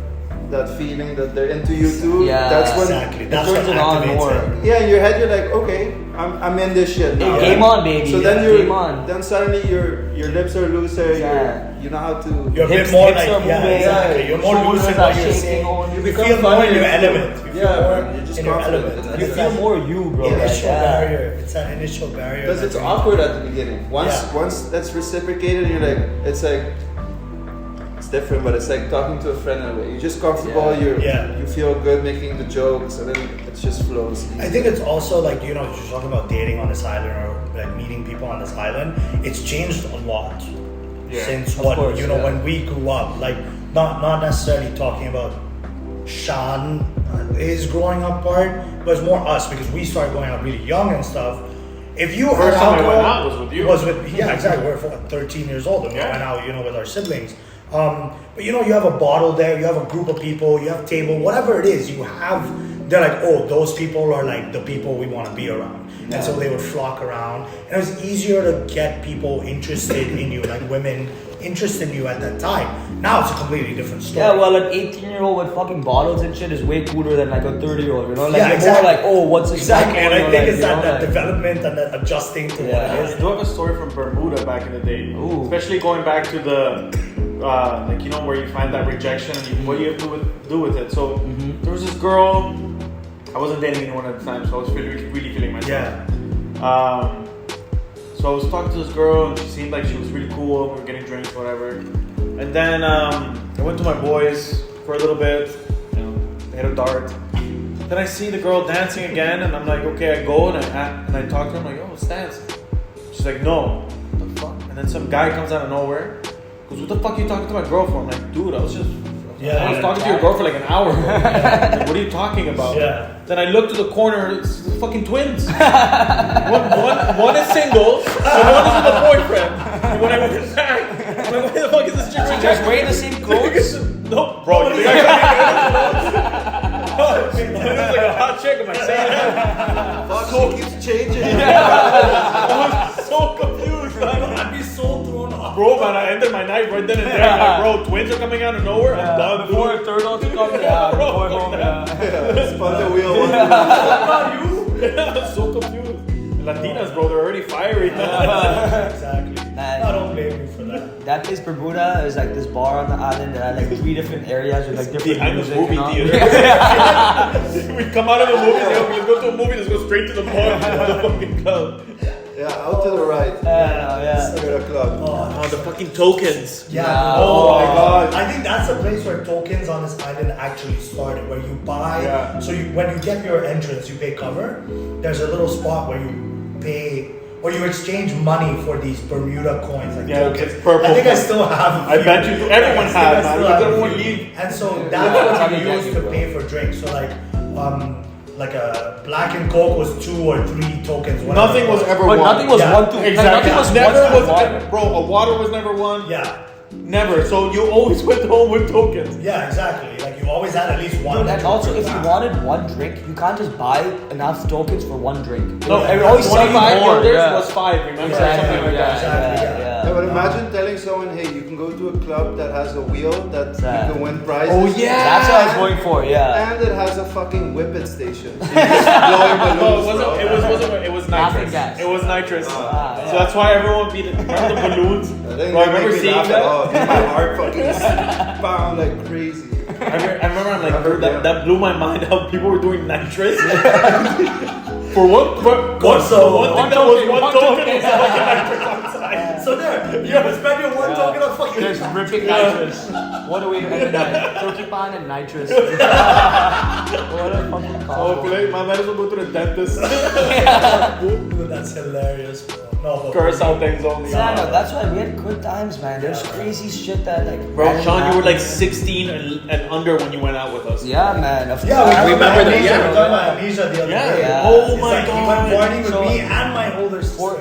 that feeling that they're into you too, Yeah. that's when Exactly. It That's turns what it on activates more. it. yeah, in your head you're like, okay, I'm in this shit now. Game on, baby. So then Game on. then suddenly your lips are looser. Yeah. You know how to. You're a Hips- bit more hips like, are yeah, moving. exactly. You're more Shoulders loose in are what you're shaking saying. on. You You become feel more in funny. your element. You feel Yeah, more man, you're just in your confident. element. You It's feel like- more you, bro. Initial Like, yeah. barrier. It's that initial barrier. Because that it's you- awkward at the beginning. Once Yeah. once that's reciprocated, and you're like, it's different, but it's like talking to a friend in a way. You're just comfortable. Yeah. You feel good making the jokes, and then it just flows. I think it's also like, you're talking about dating on this island or like meeting people on this island. It's changed a lot since Of what, course, yeah. when we grew up. Like, not necessarily talking about Sean, his growing up part, but it's more us because we started going out really young and stuff. If you heard First time I alcohol, went out was with you. Yeah, exactly. We're 13 years old and we Yeah. went out, with our siblings. But you have a bottle there, you have a group of people, you have table, whatever it is, they're like, oh, those people are like the people we want to be around. And so they would flock around. And it was easier to get people interested in you, like women interested in you at that time. Now it's a completely different story. Yeah, well, an 18-year-old with fucking bottles and shit is way cooler than like a 30-year-old, Like, Yeah, you're exactly. more like, oh, what's this? Exactly, and I like, think it's that like- development and that adjusting to Yeah. what I it is. do have a story from Bermuda back in the day. Ooh. Especially going back to the, where you find that rejection and what you have to do with it. So there was this girl, I wasn't dating anyone at the time, so I was really feeling myself. Yeah. So I was talking to this girl, and she seemed like she was really cool. We were getting drinks, whatever. And then I went to my boys for a little bit. You know, they hit a dart. Then I see the girl dancing again, and I'm like, okay, I go and I talk to her. I'm like, oh, let's dance. She's like, no. What the fuck? And then some guy comes out of nowhere. Goes, what the fuck are you talking to my girl for? I'm like, dude, I was talking to your girl for like an hour. Like, what are you talking about? Yeah. Then I look to the corner, it's the fucking twins. one is single, and one is with a boyfriend. And when I went back, I'm like, why the fuck is this chick You guys wearing the same clothes? No, bro, you think I It was like a hot chick, am I saying that? Fuck, so keeps changing. I was so confused. I'd be so thrown off. Bro, man, I ended my night right then and there. Like, bro, twins are coming out of nowhere. I'm done, Before dude. a third one to come, yeah, Bro, going home, yeah. Spun the wheel. Not you. I was so confused. Latinas, bro, they're already fiery. Exactly. Man. I don't blame you for that. That place, Bermuda, is like this bar on the island that had like 3 different areas with like different Behind the music. movie and all. theater. We come out of the movie, let's go to a movie, let's go straight to the bar, the fucking club. Yeah, out to the right. Yeah. Straight club. Oh, the fucking tokens. Yeah. Oh my god. I think that's the place where tokens on this island actually started, where you buy. Yeah. So when you get your entrance, you pay cover. There's a little spot where you pay or you exchange money for these Bermuda coins, like tokens. it's purple. I think I still have. A I few. bet you do. Everyone I think has, I man. still Look have at a everyone few. leave. And so That's that's how what they you get use you, to bro. pay for drinks. So like a black and coke was 2 or 3 tokens. whatever Nothing it was ever But won. nothing was Yeah. one, two. Exactly. Nothing was Never one, was water. bro. A water was never won. Yeah. Never. So you always went home with tokens. Yeah, exactly. Like you always had at least one. Dude, and also if you Yeah. wanted one drink, you can't just buy enough tokens for one drink. No, It always sell you 25 more. guilders Yeah. was 5. Remember Exactly, something like that. Exactly, yeah. Yeah, but imagine telling someone, hey, you can go to a club that has a wheel that you can win prizes. Oh, yeah. That's what I was going for. Yeah. And it has a fucking whippet station. So you just blow your balloons, No, bro. it was Laughing nitrous. gas. It was nitrous. Ah, So that's why everyone beat it. Remember the balloons? That Bro, I remember made me seeing laugh that. Oh, dude, my heart fucking pound like crazy. I remember I'm like, that blew my mind how people were doing nitrous. For one thing that was one token was fucking nitrous outside. So there, you have to spend your one token on fucking. There's ripping nitrous. What a way to end the night. Turkey pan and nitrous. What a fucking Oh, combo. play, my might as well go to the dentist. Dude, that's hilarious, bro. No, but Curse out things only. Yeah, no, that's why we had good times, man. There's crazy shit that like. Bro, Sean, you were like happens. 16 and under when you went out with us. Yeah, man. Of Yeah, course. we remember that, amnesia. yeah. We talked about amnesia the other Yeah. day. Yeah. Oh It's my like god. he went partying with So- me and my older sister. For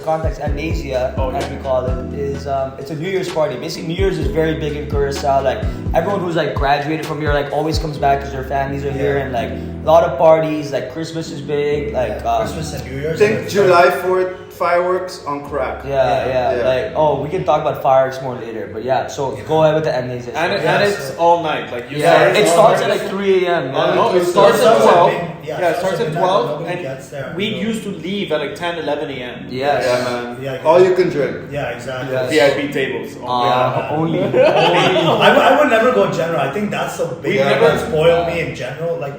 context, amnesia, Oh, as yeah. we call it, is it's a New Year's party. Basically, New Year's is very big in Curacao. Like everyone who's like graduated from here, like always comes back because their families are here, Yeah. and like a lot of parties. Like Christmas is big. Like Christmas and New Year's. Think and July 4th fireworks on crack. Yeah. Yeah. Like we can talk about fireworks more later, but yeah. So go ahead with the amnesia. And, stuff. Yeah, it's so- all night. Like you yeah, it all starts at night. like 3 a.m. Oh, Yeah. No, it So starts it at starts at 12. mid- Yeah, it starts at midnight, 12. nobody gets there. And we used to leave at like 10, 11 a.m. Yes. Yeah, man. Yeah, All you can drink. Yeah, exactly. Yes. VIP tables. Only. I would never go general. I think that's the big We thing never- that spoiled me in general. Like,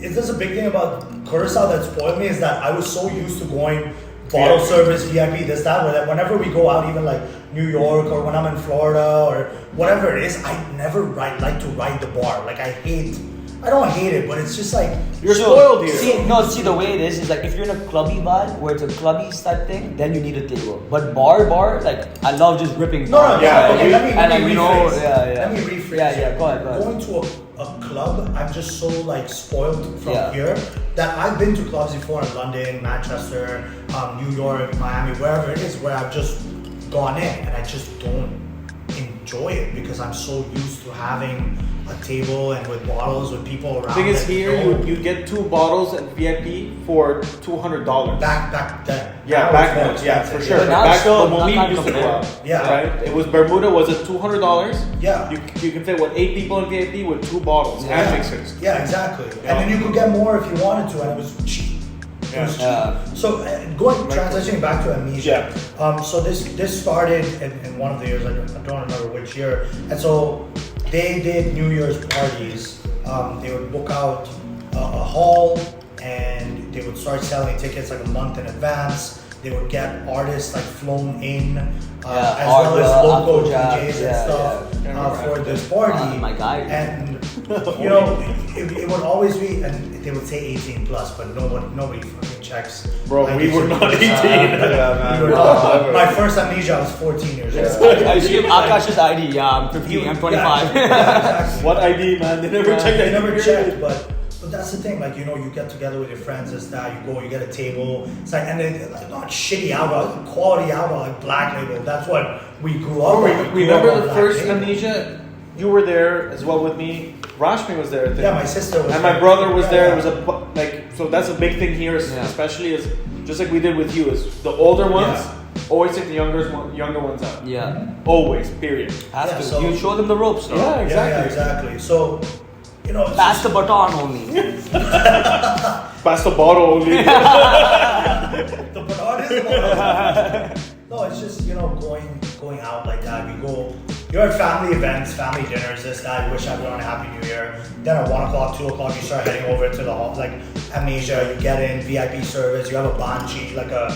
is this a big thing about Curacao that spoiled me? Is that I was so used to going bottle VIP. service, VIP, this, that, whenever we go out, even like New York or when I'm in Florida or whatever it is, I never like to ride the bar. Like, I don't hate it, but it's just like, You're spoiled here. See the way it is like if you're in a clubby vibe where it's a clubby type thing, then you need a table. But bar, like I love just ripping. no, bars. yeah, okay, let me and like, rephrase. you know, yeah. Let me rephrase. Yeah, go ahead. Going to a club, I'm just so like spoiled from Yeah. here that I've been to clubs before in London, Manchester, New York, Miami, wherever it is, where I've just gone in and I just don't enjoy it because I'm so used to having a table and with bottles with people around. Thing is, that here know. you get 2 bottles at VIP for $200. back then. Yeah, Now back it's more then, yeah, expensive. for sure. But now Back it's still when we not used to go compared. out, Yeah. right? It was Bermuda was at $200. Yeah. You can fit 8 people in VIP with 2 bottles Yeah. and mixers. Yeah, exactly. Yeah. And then you could get more if you wanted to, and it was cheap. It was cheap. Yeah. So transitioning back to amnesia. So this started in one of the years. I don't remember which year. And so they did New Year's parties. They would book out a hall, and they would start selling tickets like a month in advance. They would get artists like flown in, as well as local DJs and stuff for this party. My guy. And you know, it would always be, and they would say 18 plus, but nobody fucking checks. Bro, we were not 18. We were not. My first amnesia, I was 14 years old. I used to give Akash's ID. Yeah, I'm 15. I'm 25. Exactly. What ID, man? They never checked. They never checked, but that's the thing. Like, you know, you get together with your friends, this, that. You go, you get a table. It's like, and then like, not shitty alcohol, quality alcohol, like Black Label. That's what we grew up with. Remember the first amnesia? You were there as well with me. Rashmi was there. Yeah, my sister was and there. my brother was there. Yeah. It was so that's a big thing here, especially is just like we did with you. Is the older ones always take the younger ones out. Yeah. Always. Period. Have to. So you show them the ropes. Though. Yeah, exactly. Yeah, exactly. So, you know, Pass the baton only. Pass the bottle only. the baton is the baton. No, it's just, you know, going out like that. We go. You're at family events, family dinners, this, that. You wish everyone a happy new year. Then at 1 o'clock, 2 o'clock, you start heading over to the hall, like Amnesia. You get in VIP service. You have a banshee, like a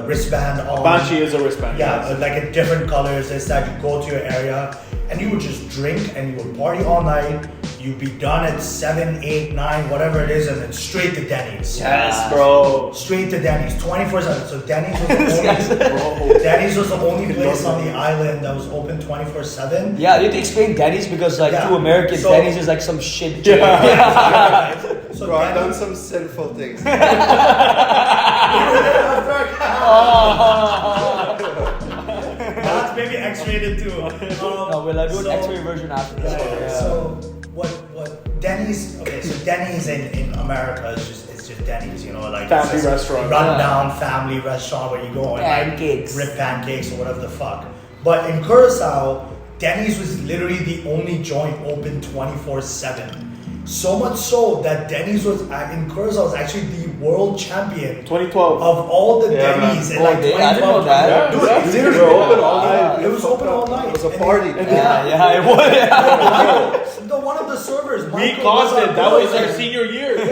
wristband on. Banshee is a wristband. Yeah, like in different colors. This, that. You go to your area, and you would just drink and you would party all night. You'd be done at 7, 8, 9, whatever it is, and then straight to Denny's. Yes, bro. Straight to Denny's, 24/7. So Denny's was the only place on the island that was open 24/7. Yeah, you have to explain Denny's because like to Americans, So- Denny's is like some shit. So Bro, I've done Denny's, some sinful things. that's maybe X-rated too. No, we'll do an X-ray version after this. Yeah. So what Denny's? Okay, so Denny's in America is just Denny's, you know, like Family it's a restaurant. rundown family restaurant where you go and Pancakes. like, rip pancakes or whatever the fuck. But in Curacao, Denny's was literally the only joint open 24/7. So much so that Denny's was in Curacao was actually the world champion 2012. of all the Denny's in like I didn't know 2012. that. Dude, Yeah, it literally we were open all night. It was open all night. It was a And party. Yeah, it was. Yeah. one of the servers, We Michael, caused was it. at That was Burger our King. senior year. No,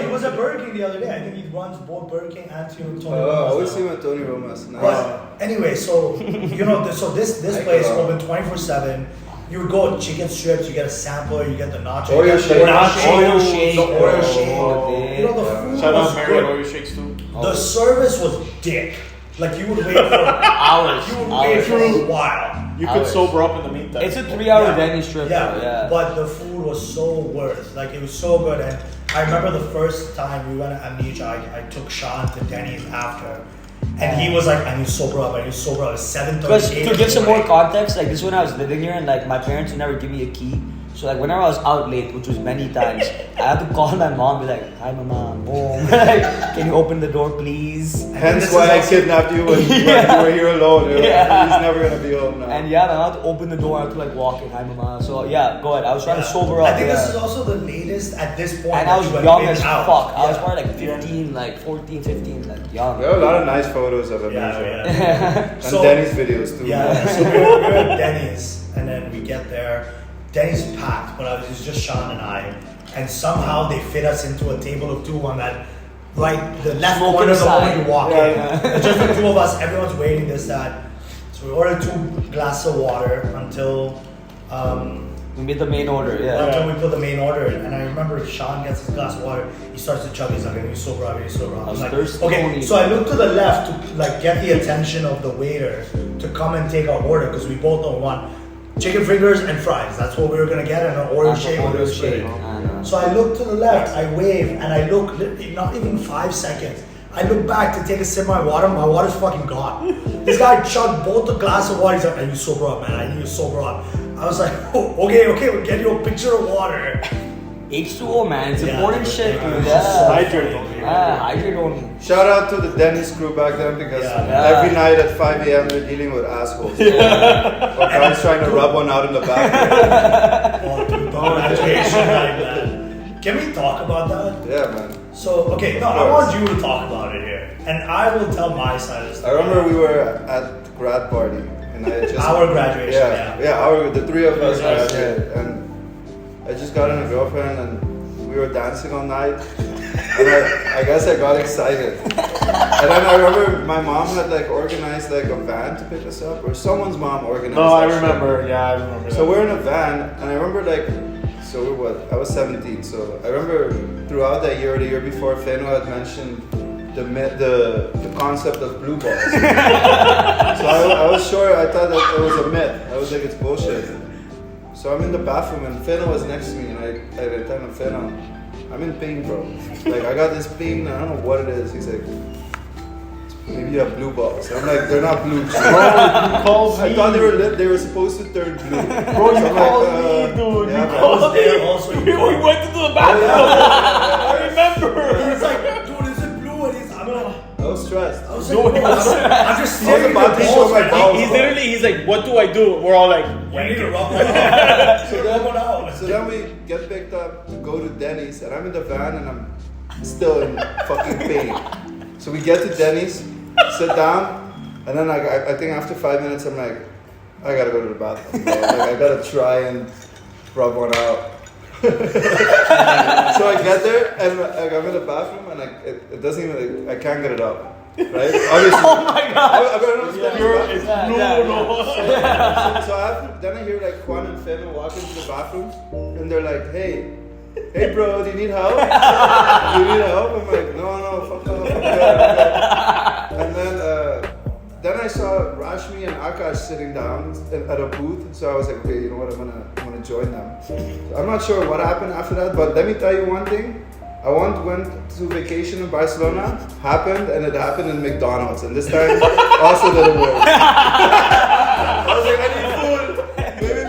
he was at Burger King the other day. I think he runs both Burger King and Tony I always Roma's see now. him at Tony Roma's. Nice. But anyway, so you know, so this place open 24/7. You would go chicken strips, you get a sampler, you get the nacho, Oreo you get the shake. Oreo shake. the Oreo shake. Oh, You know, the yeah. food Shout was out Marriott good. Oreo Shakes too. The service was dick. Like you would wait for Hours. You would wait for a while. You could Hours. sober up in the meantime. It's a 3-hour Yeah. Denny's trip. Yeah, though, yeah. but the food was so worth. Like it was so good, and I remember the first time we went to Amnesia, I took Sean to Denny's after, and he was like, "I need to sober up. I need to sober up." It's 7:30. Because to give some more context, like this is when I was living here and like my parents would never give me a key. So like whenever I was out late, which was many times, I had to call my mom and be like, "Hi mama, I'm home. Like, can you open the door please?" Hence this why is I also- kidnapped you when you were here alone. You know? Yeah. He's never gonna be home now. And yeah, man, I had to open the door, I had to like walk in, "Hi mama." So yeah, go ahead. I was trying to sober up. I think yeah. this is also the latest at this point. And that I was you have young been as out. fuck. I was Yeah. probably like 15, like 14, 15, like young. There are a lot of nice photos of it. Yeah. And So- Denny's videos too. Yeah, so we're at Denny's, and then we get there. Denny's packed, but it was just Sean and I. And somehow they fit us into a table of two on that the left Smoking corner of the side. moment you walk Yeah, in. It's just the two of us, everyone's waiting, this, that. So we ordered 2 glasses of water until We made the main order, yeah. until we put the main order in. And I remember Sean gets his glass of water, he starts to chug, he's like, "I need to sober up, I need to sober up." I was I'm like, thirsty. okay, so I look to the left to like get the attention of the waiter to come and take our order, because we both don't want chicken fingers and fries. That's what we were gonna get, and an Oreo shake. Oreo was shake. free. I know. So I look to the left, I wave, and I look, not even 5 seconds. I look back to take a sip of my water's fucking gone. This guy chugged both the glass of water, he's like, "I need to sober up, man, I need to sober up." I was like, "Oh, okay, we'll get you a picture of water." H2O, man, it's Yeah, important shit, yeah, dude. it's Yeah. so Hydrate. Yeah, hydrate only. Shout out to the Denny's crew back then, because Yeah. every night at 5 a.m. they're dealing with assholes. Or guys trying to rub one out in the back. Oh, dude, the graduation night, man. Can we talk about that? Yeah, man. So, okay, no, I want you to talk about it here. And I will tell my side of the I story. remember we were at grad party, and I just Our graduation, yeah. the 3 of us Yes, graduated, and I just got in a girlfriend and we were dancing all night. And I guess I got excited. And then I remember my mom had like organized like a van to pick us up, or someone's mom organized. No, I that remember. shit. Yeah, I remember. So we're in a van, and I remember like, so we were what? I was 17. So I remember throughout that year or the year before, Feno had mentioned the concept of blue balls. So I was sure, I thought that it was a myth. I was like, it's bullshit. So I'm in the bathroom and Feno was next to me, and I tell him, Feno, I'm in pain, bro. Like, I got this pain, I don't know what it is. He's like, maybe you have blue balls. I'm like, they're not blue. Bro, you called me. I thought they were supposed to turn blue. Bro, you called me, dude. Yeah, You I was called there me. also. We went to the bathroom. I remember. He's like, dude, is it blue? And I'm like, I was stressed. I was like, bro, I'm just staring about at to the show balls, my man. balls. He's like, what do I do? We're all like, You need to rub one out. So rub one out. So then we get picked up to go to Denny's, and I'm in the van and I'm still in fucking pain. So we get to Denny's, sit down, and then I think after 5 minutes I'm like, I gotta go to the bathroom. Bro. Like, I gotta try and rub one out. So I get there and I'm in the bathroom and it doesn't even, I can't get it up. Right? Obviously. Oh my god. I don't understand. it's So then I hear like Juan and Feno walk into the bathroom and they're like, hey bro, do you need help? Do you need help? I'm like, no, fuck off. I'm good. And then I saw Rashmi and Akash sitting down at a booth, so I was like, okay, you know what, I'm gonna join them. I'm not sure what happened after that, but let me tell you one thing. I went to vacation in Barcelona, happened, and it happened in McDonald's, and this time also didn't work. I was like, I need food. Maybe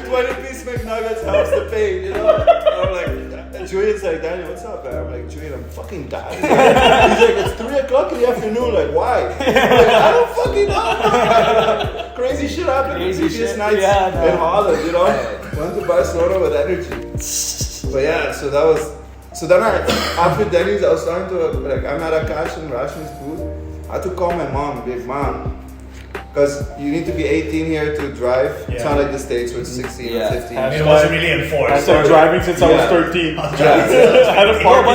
20-piece McNuggets helps the pain, you know? I'm like, Julian's like, Daniel, what's up, man? I'm like, Julian, I'm fucking dying. He's like, it's 3 o'clock in the afternoon, like, why? I'm like, I don't fucking know. Crazy shit happened the previous nights in Holland, you know? Went to Barcelona with energy. But yeah, so then after Denny's, I was starting to, like, I'm at Akash and Rashmi's booth. I had to call my mom, big mom. Because you need to be 18 here to drive. Yeah. It's not like the States where it's 16 or 15. I mean, it wasn't really enforced. I started driving since I was 13. I But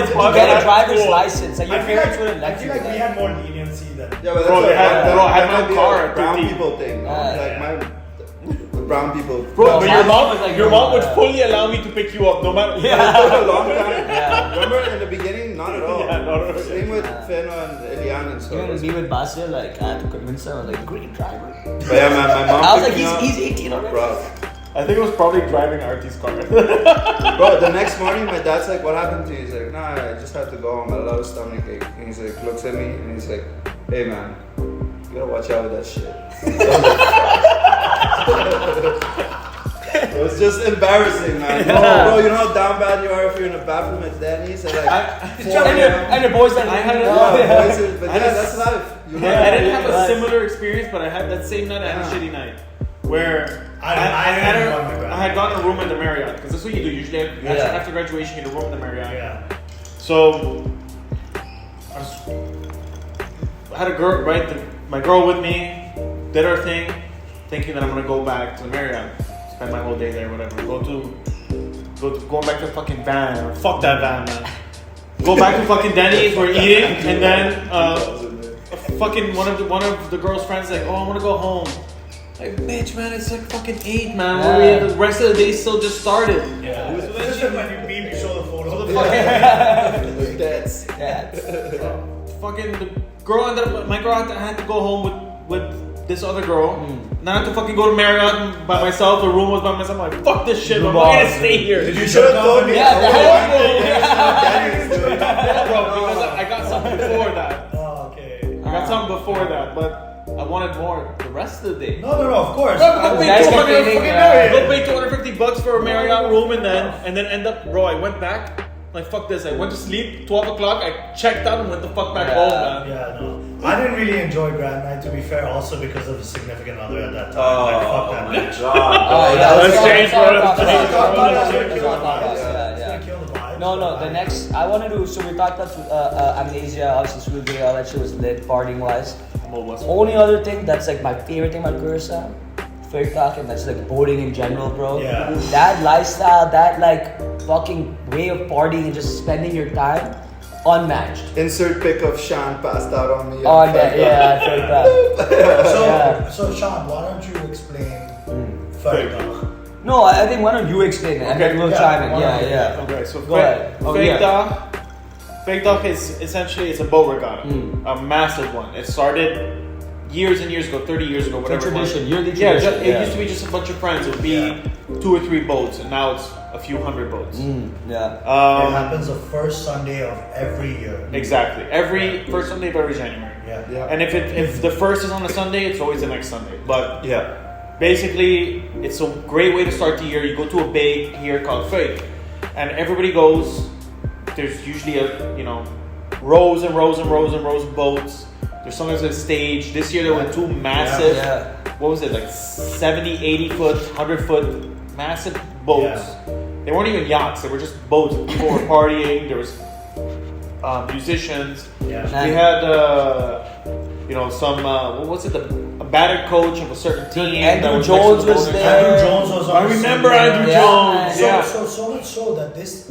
to get a driver's license, like your parents wouldn't let you. I feel like we had more leniency than. Yeah, but Bro, that's I had my might be car a at brown 13. people thing. The brown people. Bro, but Well, your mom would fully allow me to pick you up, no matter. It took a long time. Remember in the beginning, not at all. Yeah, not at all. Same with Feno and Eliane and stuff. Even me with Basil, like I had to convince her. I was like, great driver. But yeah, man, my mom. I was like, picked me up. he's 18 already. Bro. I think it was probably driving Artie's car. Bro, the next morning, my dad's like, what happened to you? He's like, nah, I just had to go home. I had a lot of stomach ache. And he's like, looks at me and he's like, hey man, you gotta watch out with that shit. It was just embarrassing, man. Yeah. Bro, you know how down bad you are if you're in a bathroom at Denny's at like 4 And your boys like, I had a- But yeah, that's life. You learn. I didn't have a similar experience, but I had that same night. I had a shitty night where I had gotten a room at the Marriott because that's what you do usually. After graduation, you get a room at the Marriott. Yeah. So I had a girl, right? My girl with me, did her thing, thinking that I'm gonna go back to the Marriott, spend my whole day there, whatever. Going back to the fucking van. Fuck that van, man. Go back to fucking Denny's. We're eating, and then fucking one of the girl's friends like, oh, I want to go home. Like, bitch, man, it's like fucking 8, man. The rest of the day still just started. Yeah. So that's just when you beep, you show the photo. So the fucking the girl ended up. My girl had to go home with this other girl. And I had to fucking go to Marriott by myself. The room was by myself. I'm like, fuck this shit. I'm not gonna stay here. You should have told me. Yeah, Bro, because I got something before that. Oh, okay. I got something before that, but I wanted more the rest of the day. No, of course. Go pay Guys complaining, go pay $250 for a Marriott room and then end up, bro. I went back. Like, fuck this. I went to sleep 12 o'clock. I checked out and went the fuck back home, man. Yeah, no. I didn't really enjoy Grand Night, to be fair, also because of the significant other at that time. Like, fuck that bitch. Let's change, bro. Let's change, bro. No, the next, I want to do, so we talked about Amnesia, obviously Sweet Day, all that shit was lit, partying wise. Only other thing that's like my favorite thing about Curacao, fair talking, that's like boating in general, bro. Yeah. That lifestyle, that like, fucking way of partying and just spending your time, unmatched. Insert pic of Sean passed out on me. Oh, yeah, I felt that. So Sean, why don't you explain Ferg? No, I think why don't you explain it and then we'll chime in. Yeah. Okay, so Go ahead. Fake dock is essentially it's a boat regatta, a massive one. It started years and years ago, 30 years ago, whatever. Tradition, yearly Yeah, tradition. it used to be just a bunch of friends. It would be 2 or 3 boats, and now it's a few hundred boats. Yeah. It happens the first Sunday of every year. Exactly. Every first Sunday of every January. Yeah. And if the first is on a Sunday, it's always the next Sunday. But Yeah. basically, it's a great way to start the year. You go to a bay here called Fake, and everybody goes. There's usually rows and rows and rows and rows of boats. There's sometimes a stage. This year there were 2 massive, what was it, like 70, 80 foot, 100 foot massive boats. Yeah. They weren't even yachts. They were just boats. People were partying. There was musicians. Yeah. We had, some, what was it, a battered coach of a certain team. Andrew Jones was there. Andrew Jones was on. I remember Andrew Yeah. Jones. Yeah. So much so that this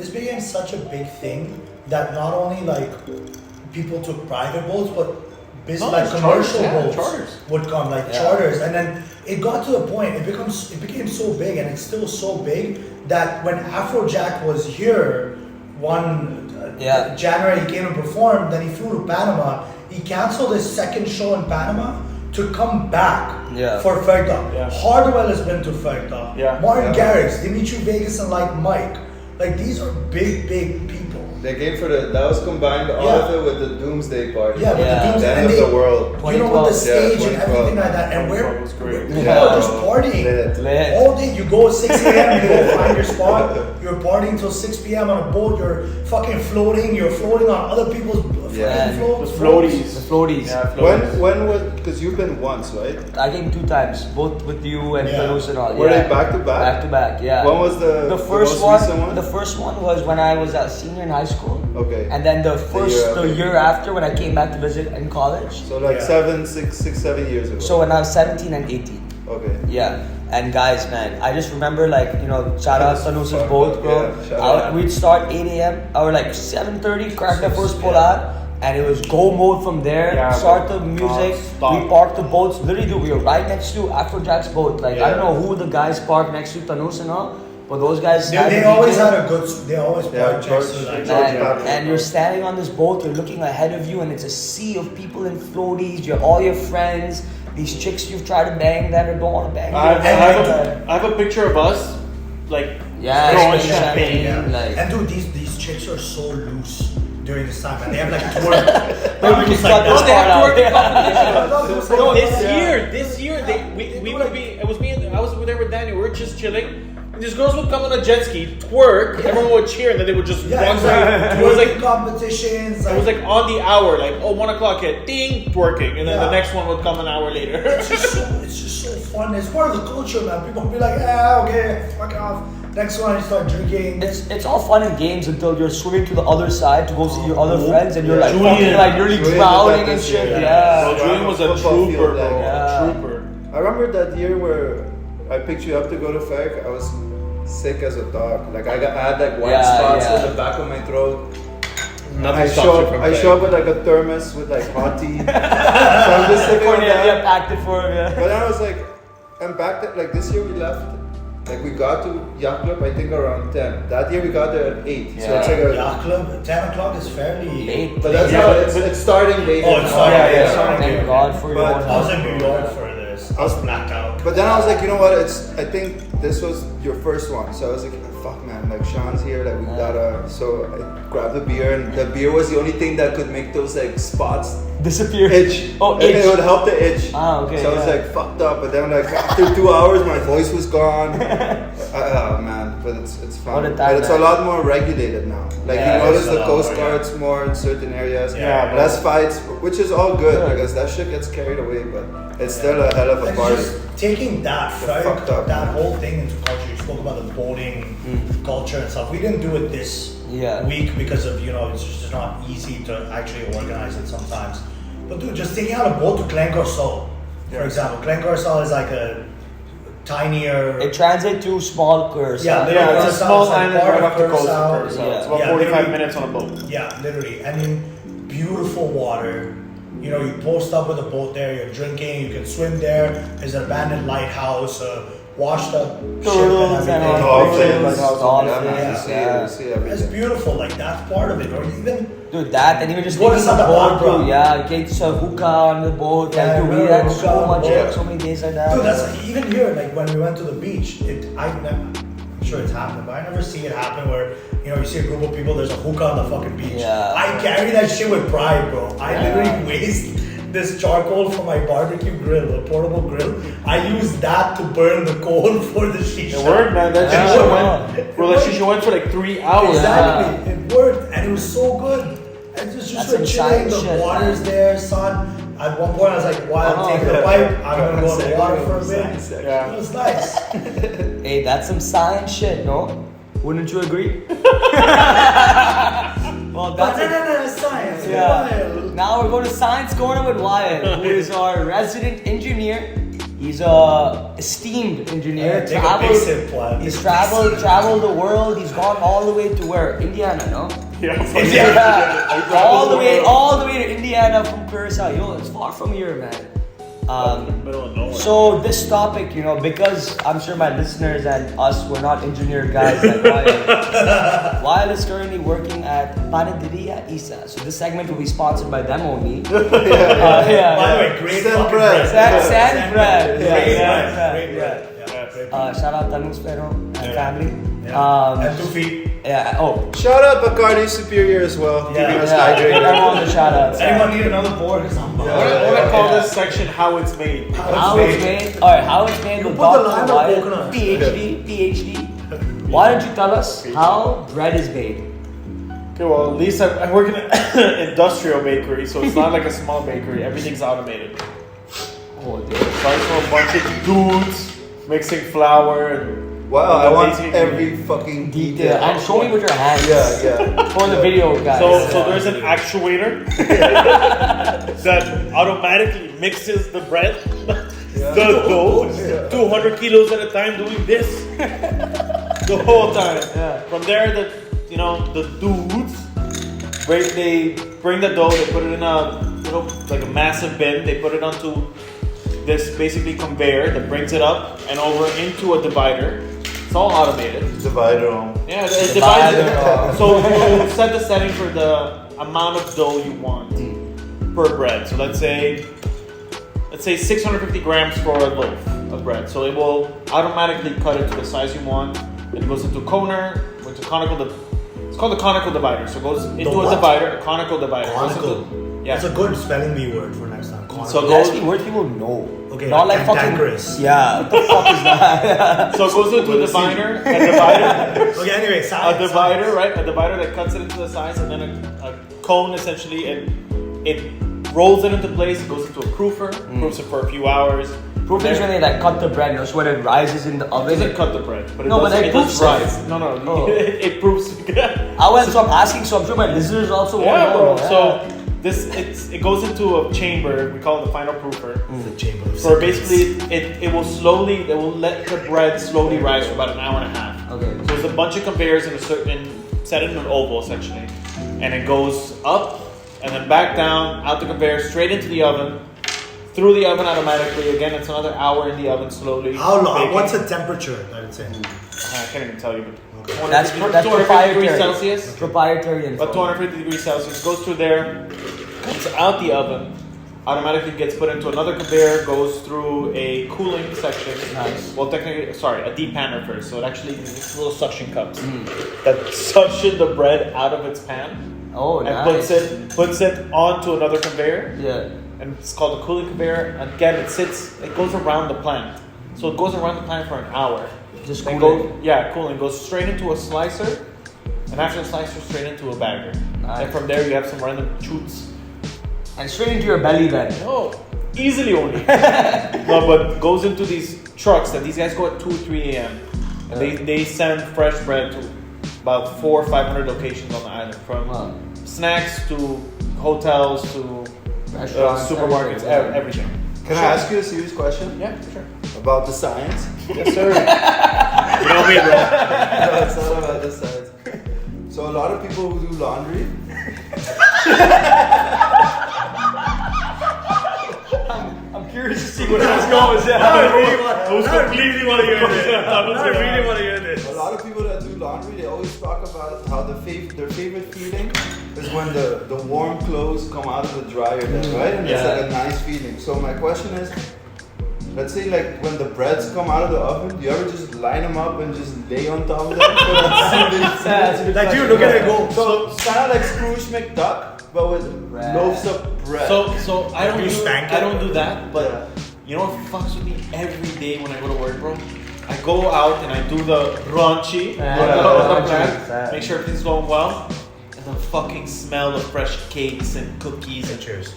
became such a big thing that not only like people took private boats, but commercial boats charters. would come, like charters, and then it got to the point. It became so big, and it's still so big that when Afrojack was here, January he came and performed. Then he flew to Panama. He canceled his second show in Panama to come back for Fergda. Yeah. Hardwell has been to Fergda. Yeah. Martin Garrix, Dimitri Vegas, and like Mike. Like these are big people. They came for that was combined all of it with the Doomsday Party. Yeah, with the The Doomsday end of the world. You know, with the stage and 2012. everything like that, and where 2012 was great. people are just partying Lit. all day. You go at 6 a.m. You go find your spot. You're partying till 6 p.m. on a boat. You're fucking floating. You're floating on other people's fucking floats. The floaties. The floaties. Yeah, floaties. When was, because you've been once, right? I came 2 times, both with you and Feroz and all. Were they back to back? Back to back, yeah. When was the first most recent one? The first one was when I was a senior in high school. Okay. And then the year after when I came back to visit in college. So like 7 years ago. So when I was 17 and 18. Okay. Yeah. And guys, man, I just remember shout out Sanus's boat, bro. Yeah, shout out. We'd start 8 a.m. or like 7:30, crack the first pull out. And it was go mode from there. Yeah, start the music. stop. We parked the boats. Literally, we were right next to Afrojack's boat. Like I don't know who the guys parked next to Tanus and all, but those guys. They always had a good. They always parked George- next to like. George- and you're standing on this boat, you're looking ahead of you, and it's a sea of people in floaties. You're all your friends, these chicks you've tried to bang that or don't want to bang. I have a picture of us, like throwing champagne. And dude, these chicks are so loose during this time, and they have like twerk. This year, we would be. I was there with Daniel. We were just chilling. And these girls would come on a jet ski, twerk. Everyone would cheer, and then they would just run. It was like competitions. It was like on the hour, like 1 o'clock hit, ding, twerking, and then the next one would come an hour later. It's just so fun. It's part of the culture, man. People will be like, okay, fuck off. Next one, you start drinking. It's all fun and games until you're swimming to the other side to go see your other friends, and you're like Julian. fucking like nearly drowning and shit. Bro, Julian was a Football trooper, field, bro. yeah. A trooper. I remember that year where I picked you up to go to FEC. I was sick as a dog. Like I had like white spots on the back of my throat. Nothing I show up with like a thermos with like hot tea. So I'm just sitting on Cornelia that. packed it for him. But then I was like, I'm back there. Like this year we left. Like we got to Yacht Club I think around 10. That year we got there at 8. So it's like a Yacht Club, 10 o'clock is fairly late. But that's how it's starting late. Oh, it's starting late. Thank God for your But one I was house. in New York for this. I was blacked out. But then I was like, you know what? I think this was your first one. So I was like, fuck man, like Sean's here, like we gotta. So I grabbed the beer, and the beer was the only thing that could make those like spots Disappear. itch. Oh, And itch. it would help the itch. Okay. So I was like fucked up, but then like after 2 hours, my voice was gone. Oh man, but it's fun. What a time, But it's man. a lot more regulated now. Like Yeah, you notice it's a the lot Coast more, Guard's more in certain areas. Yeah, less fights, which is all good Good. because that shit gets carried away, but it's still a hell of a And party. just taking that, Get fucked up. that whole thing into culture. You spoke about the boating culture and stuff. We didn't do it this week because of, it's just not easy to actually organize it sometimes. But dude, just taking out a boat to Glencorsol, for example. Glencorsol is like a tinier. It translates to small Curacao. Yeah, literally. It's a small island part right of off the coast of Curaçao. Curacao. Yeah. It's about Yeah, 45 literally. minutes on a boat. Yeah, literally. I mean, beautiful water. You know, you post up with a boat there, you're drinking, you can swim there. There's an abandoned lighthouse, washed up Turtles ship and and all. everything. Dolphins. You see It's everything. beautiful, like that's part of it. Or even Dude, that and even just What taking is the that boat, about, bro? dude. Yeah, get some hookah on the boat. Yeah, Like, dude, we remember had so hookah on much, the boat? so many days like that. dude, that's like, even here, like when we went to the beach, I'm sure it's happened, but I never see it happen where you see a group of people, there's a hookah on the fucking beach. Yeah. I carry that shit with pride, bro. I Yeah. literally waste this charcoal for my barbecue grill, a portable grill. I use that to burn the coal for the shisha. It worked, man. That Yeah. shisha went. Bro, that shisha went for like 3 hours. Exactly, it worked, and it was so good. And just That's like some chilling, science the shit, water's man. there, son. At one point, I was like, "While I'm taking the pipe, I'm gonna go in the water for a bit." Yeah. It was nice. Hey, that's some science shit, no? Wouldn't you agree? Well, But that's no, it. no, no, science. Yeah. Wild. Now we're going to Science Corner with Wyatt, who is our resident engineer. He's a esteemed engineer. Yeah, take a big sip, Wyatt. He's traveled the world. He's gone all the way to where? Indiana, no? Yeah. Yeah. all the way to Indiana from Curacao. Yo, it's far from here, man. Middle of nowhere. So this topic, because I'm sure my listeners and us, we're not engineer guys like Wyatt. Wyatt is currently working at Panaderia Isa. So this segment will be sponsored by them only. By the way, great Sand fucking bread. bread. Sand bread. Great Yeah, bread. yeah, Great bread. Yeah, great bread. Shout out Tanus Pero and family. And 2 feet. Yeah. Oh. Shout out Bacardi Superior as well. Yeah. Keeping us Yeah. Give hydrated. everyone the shout outs. Anyone need another board? Because I'm I want to call Yeah. this section "How It's Made." How it's made. Alright, how it's made with put the Dr. lime or Wyatt, coconut? PhD. Why don't you tell us how bread is made? Okay, well, at least I work in an industrial bakery, so it's not like a small bakery. Everything's automated. Oh, dude. Starts from a bunch of dudes mixing flour and Wow, I want Basic every fucking Detail. detail. And show me with your hands. Yeah. For the video, guys. So there's an actuator that automatically mixes the bread, the dough, 200 kilos at a time, doing this the whole time. Yeah. From there, the dudes, they bring the dough, they put it in a like a massive bin, they put it onto this basically conveyor that brings it up and over into a divider. It's all automated. Divider on. Yeah, it divides it. Divider. So you set the setting for the amount of dough you want per bread. So let's say 650 grams for a loaf of bread. So it will automatically cut it to the size you want. It goes into a coner, it's called a conical divider. So it goes into a what? divider, a conical divider. It goes Conical. into- yeah. That's a good spelling bee word for next time. Conical. So That's the word people know. Okay, Not like like fucking. cantankerous. Yeah, what the fuck is that? So it goes into a divider, Okay, anyway, a science. divider, right? A divider that cuts it into the size, and then a cone essentially, and it rolls it into place. It goes into a proofer, proofs it for a few hours. Proof is when they like cut the bread, so when it rises in the It oven. doesn't cut the bread, but it No, but does, it it does proofs it. rise. No, Oh. it proofs. So I'm asking, so I'm sure my listeners also want Yeah, to bro. know. So it goes into a chamber. We call it the final proofer. The chamber of So secrets. basically, it will let the bread slowly rise for about an hour and a half. Okay. So there's a bunch of conveyors set in an oval essentially, and it goes up and then back down, out the conveyor, straight into the oven, through the oven automatically. Again, it's another hour in the oven slowly. How long? baking. What's the temperature that it's in? I can't even tell you, but That's 250 proprietary. degrees Celsius. Proprietary info. About 250 degrees Celsius, goes through there, comes out the oven, automatically gets put into another conveyor, goes through a cooling section. Nice. Well, technically, sorry, a depanner first. So it actually these little suction cups that suction the bread out of its pan Oh, and nice. puts it onto another conveyor, Yeah. and it's called a cooling conveyor. Again, it goes around the plant, so it goes around the plant for an hour. Just Then cooling. cooling goes straight into a slicer, and after the slicer, straight into a bagger. Nice. And from there, you have some random chutes. And straight into your belly then. No, easily only. No, but goes into these trucks that these guys go at 2 or 3 a.m. And they send fresh bread to about 400 or 500 locations on the island, from Wow. snacks to hotels to Restaurants, supermarkets, everything. everything. Can I ask you a serious question? Yeah, for sure. about the science. Yes, sir. You know me, bro. No, it's not about the science. So a lot of people who do laundry. I'm curious to see what else goes. I really want to hear this. A lot of people that do laundry, they always talk about how their favorite feeling is when the warm clothes come out of the dryer, then, right? And it's like a nice feeling. So my question is, let's say like when the breads come out of the oven, do you ever just line them up and just lay on top of them? Like, dude, look at it go. So it's kind of like Scrooge McDuck, but with loaves of bread. So I don't You do spank it? I don't do that, but you know what fucks with me every day when I go to work, bro? I go out and I do the raunchy, make sure everything's going well, and the fucking smell of fresh cakes and cookies and Cheers.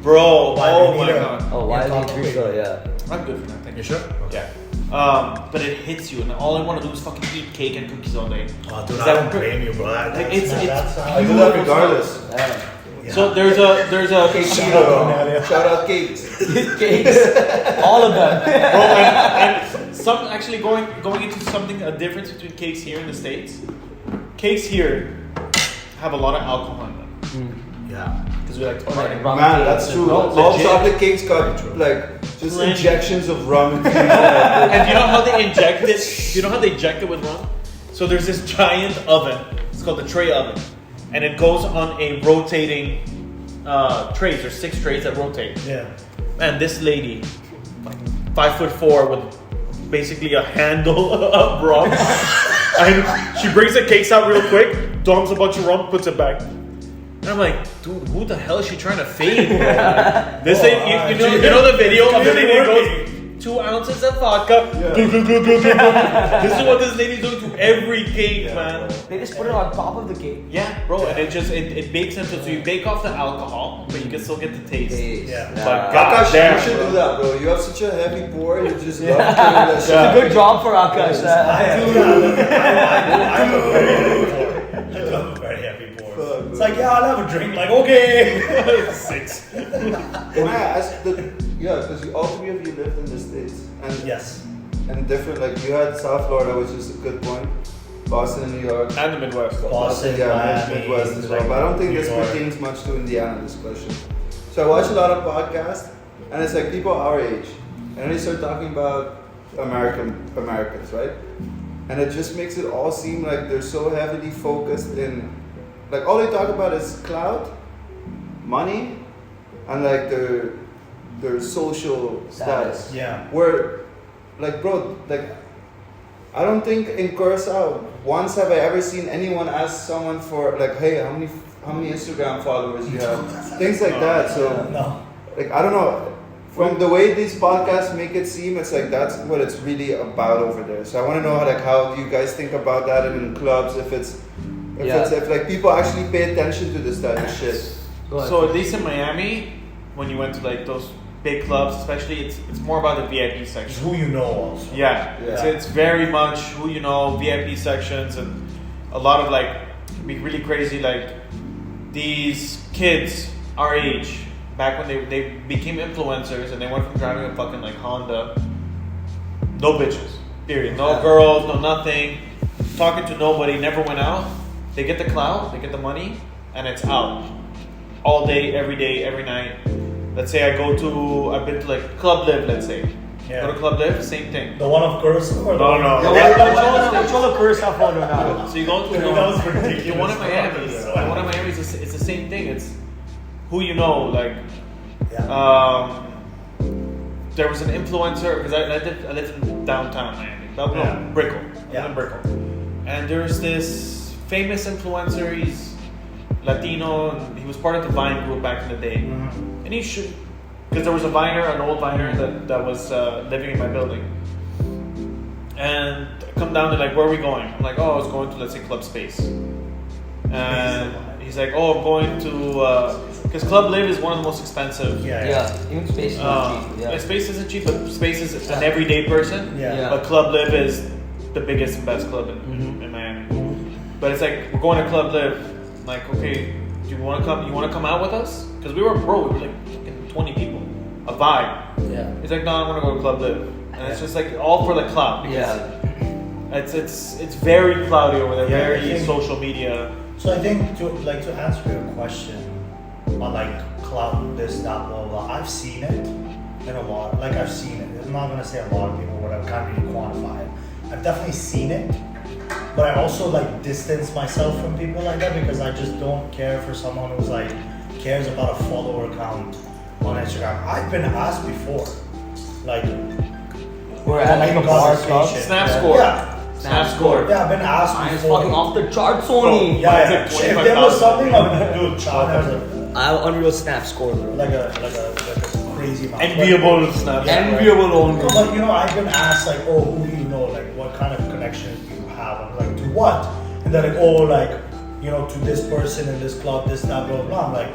bro, Why oh do you my need it? god, Oh, why Yeah, do you so? Yeah. I'm good for that. Thank You sure? Yeah. But it hits you, and all I want to do is fucking eat cake and cookies all day. Oh, dude, Is I that don't cr- blame you, bro. It's I do that regardless. Yeah. So there's a Shout out cakes. Cakes. All of them. bro, and some actually going into something a difference between cakes here in the States. Cakes here have a lot of alcohol in them Yeah. because we like to Like party. rum Man, cakes that's and- true. No, All legit. chocolate cakes got like just Plenty. injections of rum. And And do you know how they inject it? Do you know how they inject it with rum? So there's this giant oven. It's called the tray oven, and it goes on a rotating trays. There's 6 trays that rotate. Yeah. And this lady, like 5'4", with basically a handle of rum, and she brings the cakes out real quick, dumps a bunch of rum, puts it back. And I'm like, dude, who the hell is she trying to fade, bro? This ain't, you know the video of the lady that goes 2 ounces of vodka. This is what this lady's doing to every cake, man. They just put it on top of the cake. Yeah, bro, and it bakes into it, so you bake off the alcohol, but you can still get the taste. Yeah. But Akash, goddamn, you should bro. do that, bro. You have such a heavy pour, you just love doing that It's shit. a good job for Akash. I'm a very heavy pour. I love a very heavy pour. It's like, yeah, I'll have a drink. Like, okay. 6. Can I ask because all 3 of you lived in the States. And Yes. and different, like you had South Florida, which is a good point. Boston, New York. And the Midwest. Boston, Yeah, Miami, Midwest as well. like, But I don't think New this York. pertains much to Indiana, this question. So I watch a lot of podcasts, and it's like people our age, and they start talking about Americans, right? And it just makes it all seem like they're so heavily focused in, like all they talk about is clout, money, and like their social status. Yeah. Where, like, bro, like, I don't think in Curacao once have I ever seen anyone ask someone for like, hey, how many Instagram followers you have, things like that. So, No. like, I don't know. From the way these podcasts make it seem, it's like that's what it's really about over there. So I want to know how do you guys think about that in clubs? If like people actually pay attention to this type of shit. So at least in Miami, when you went to like those big clubs, especially, it's more about the VIP It's section. who you know also. Yeah, Yeah. It's very much who you know, VIP sections, and a lot of like, can be really crazy. Like these kids our age, back when they became influencers and they went from driving a fucking like Honda, no bitches, period, no girls, no nothing, talking to nobody, never went out. They get the clout, they get the money, and it's out all day, every night. Let's say I've been to like Club Live, let's say. Yeah. Go to Club Live, same thing. The one of Curacao or the No, one no. of- Show the Curacao photo now. So you go to That was ridiculous. the one in Miami. The one in Miami is it's the same thing. It's who you know. Like Yeah. there was an influencer because I lived in downtown Miami. Yeah. Brickell. Yeah. In Brickell. And there's this famous influencer. He's Latino. And he was part of the Vine group back in the day. Mhm. And he should, because there was an old viner that was living in my building. And I come down to like, where are we going? I'm like, oh, I was going to, let's say, Club Space. And he's like, oh, I'm going to, because Club Live is one of the most expensive. Yeah. Even space is not cheap. Yeah. Space isn't cheap, but Space is an everyday person. Yeah. But Club Live is the biggest and best club in Miami. But it's like, we're going to Club Live. I'm like, okay, do you want to come? You want to come out with us? Because we were like fucking 20 people, a vibe. Yeah. He's like, no, I want to go to Club Live. and it's just like all for the clout. It's very cloudy over there, very social media. So I think to answer your question on like clout, this, that, blah, blah, I've seen it in a lot. Like I've seen it. I'm not gonna say a lot of people, but I can't really quantify it. I've definitely seen it, but I also like distance myself from people like that because I just don't care for someone who's like cares about a follower count on Instagram. I've been asked before, like, we're at like a bar club. Snap score. Yeah. Snap score. Yeah, I've been asked Mine is before. fucking off the charts, Sony. Yeah. If there was something I would do, China I have unreal snap score, bro. like a crazy amount. Enviable snap. Enviable only. No, but you know, I've been asked like, oh, who do you know? Like, what kind of connections do you have? I'm like, to what? And they're like, oh, like, you know, to this person in this club, this, that, blah, blah. I'm like,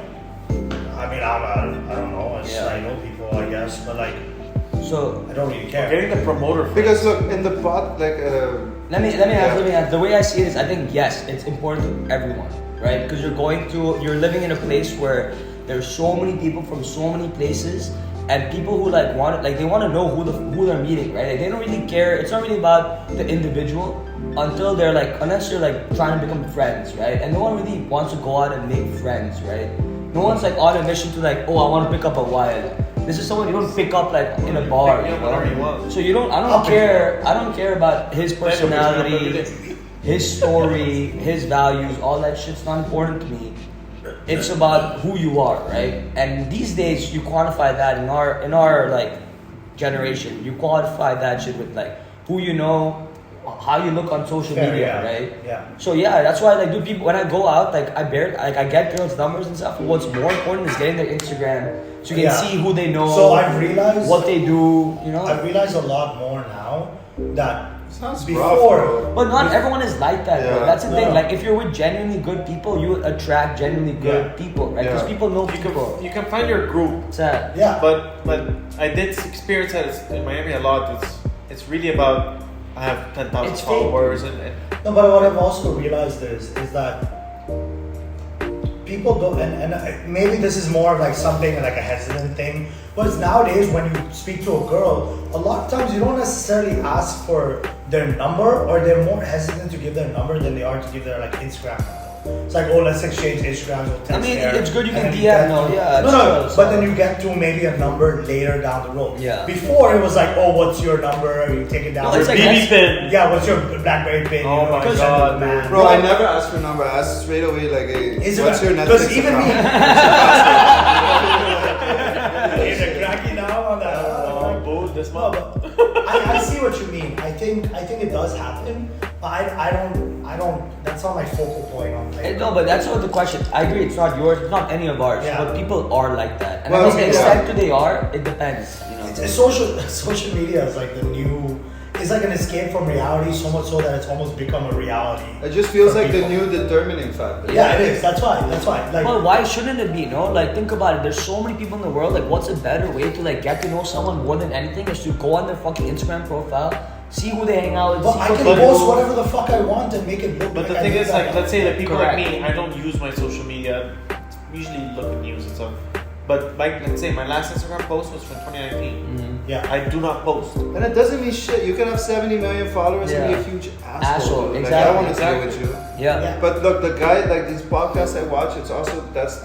I mean, I don't know. I know people, I guess, but like, so I don't really care. Getting the promoter. Because look, in the pot, like let me ask. The way I see it is, I think yes, it's important to everyone, right? Because you're living in a place where there's so many people from so many places, and people who like they want to know who they're meeting, right? Like, they don't really care. It's not really about the individual unless you're like trying to become friends, right? And no one really wants to go out and make friends, right? No one's like on a mission to like, oh, I want to pick up a wild. This is someone you don't pick up like in a bar. Whatever you want. So I don't care. I don't care about his personality, his story, his values. All that shit's not important to me. It's about who you are, right? And these days, you quantify that in our like generation. You quantify that shit with like who you know, how you look on social media, right? Yeah. So yeah, that's why like people when I go out, like I get girls' numbers and stuff. But what's more important is getting their Instagram so you can see who they know. So I've realized what they do. You know, I've realized a lot more now that sounds before. rough, but not everyone is like that, bro. That's the No. thing. Like if you're with genuinely good people, you attract genuinely good people, right? Because people know people. You can find your group. Sad. Yeah. But I did experience that in Miami a lot. It's really about I have 10,000 It's followers and No, but what I've also realized is that people don't, and maybe this is more of like something like a hesitant thing, but it's nowadays when you speak to a girl, a lot of times you don't necessarily ask for their number, or they're more hesitant to give their number than they are to give their like Instagram number. It's like, oh, let's exchange Instagrams or text. I mean, there, it's good you and can then DM, no, yeah. No, chill, but then you get to maybe a number later down the road. Yeah. Before it was like, oh, what's your number? You take it down. No, it's like BB pin. Yeah, what's your BlackBerry pin? Oh my Because God, man. bro, I never asked for a number. I asked straight away, like, hey, what's your Netflix Because even me. account? Is it cracky now on that? boo this No, month. but I see what you mean. I think it does happen, but I don't. That's not my focal point on like. No, but that's not the question. I agree. It's not yours. It's not any of ours. Yeah. But people are like that, and Well, to the okay, extent that they are, it depends. You know. It's social media is like the new. It's like an escape from reality, so much so that it's almost become a reality. It just feels for like the people. new determining factor. Yeah, it is. That's why. Like, Well, why shouldn't it be? No, like think about it. There's so many people in the world. Like, what's a better way to like get to know someone more than anything is to go on their fucking Instagram profile, see who they hang out with. well, see I what can they post do. whatever the fuck I want and make it look. But like the I thing did is, that. like, let's say that people Correct. like me, I don't use my social media. Usually look at news and stuff. But like, let's say my last Instagram post was from 2019. Yeah. I do not post. And it doesn't mean shit. You can have 70 million followers and be Yeah. a huge Asshole, asshole. Like, exactly. I don't want to deal with you. Yeah. Yeah. But look, the guy, like these podcasts I watch, it's also that's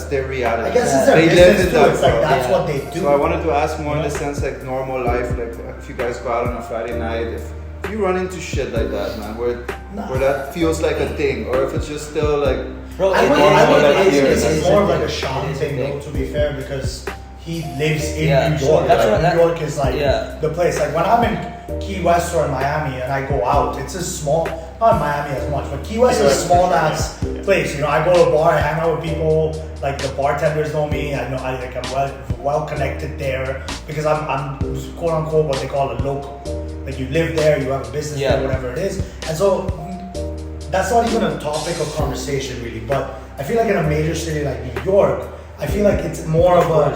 their reality. I guess it's their They live business in too. that It's like world. that's Yeah. what they do. So I wanted to ask more in the sense like normal life, like if you guys go out on a Friday night, if you run into shit like that, man, where that feels like a thing, or if it's just still like. Bro, I it would, is- I would, it is- it's, it it's is more a of like thing. a Sean It is a thing, thing. though, to be fair, because he lives in Yeah, New sure. York. That's Like, what- that- New York is like yeah. the place. Like when I'm in Key West or in Miami and I go out, it's a small, not in Miami as much, but Key West is a small ass place. You know, I go to a bar, I hang out with people. Like the bartenders know me. I know I'm well connected there because I'm quote unquote what they call a local. Like you live there, you have a business Yeah. there, whatever it is, and so. That's not even a topic of conversation really, but I feel like in a major city like New York, I feel like it's more of a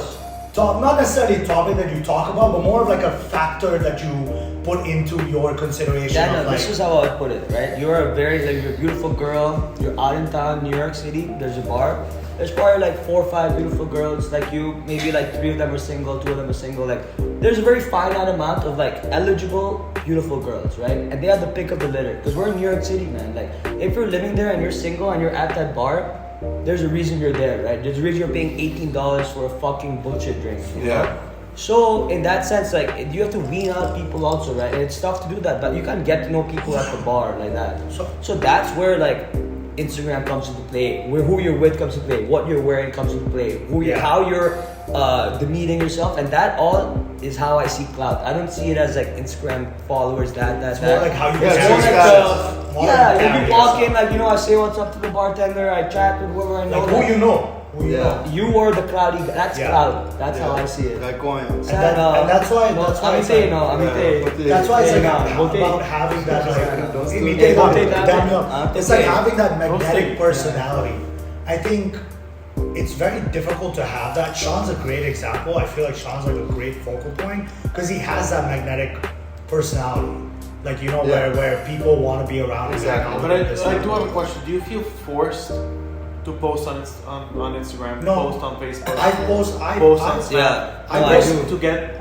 not necessarily a topic that you talk about, but more of like a factor that you put into your consideration. Daniel, of like, this is how I would put it, right? You're a beautiful girl. You're out in town, New York City. There's a bar. There's probably like 4 or 5 beautiful girls like you. Maybe like 3 of them are single, 2 of them are single. Like, there's a very finite amount of like eligible, beautiful girls, right? And they have the pick of the litter. Because we're in New York City, man. Like, if you're living there and you're single and you're at that bar, there's a reason you're there, right? There's a reason you're paying $18 for a fucking bullshit drink. You know? So in that sense, like, you have to wean out people also, right? And it's tough to do that, but you can't get to know people at the bar like that. So that's where like Instagram comes into play, where who you're with comes into play, what you're wearing comes into play, how you're demeaning yourself, and that all is how I see clout. I don't see it as like Instagram followers, it's that. more like how you you walk in, like, I say what's up to the bartender, I chat with whoever I know. Like who you know. You are the cloudy guy. That's clout. That's how I see it. Like going. And that's why That's why it's like about having that it's like having that magnetic personality. I think it's very difficult to have that. Sean's a great example. I feel like Sean's like a great focal point because he has that magnetic personality. Like, where people want to be around. Exactly. But I do have a question. Do you feel forced to post on Instagram? No. Post on Facebook? I post on Snap? Yeah. I post to get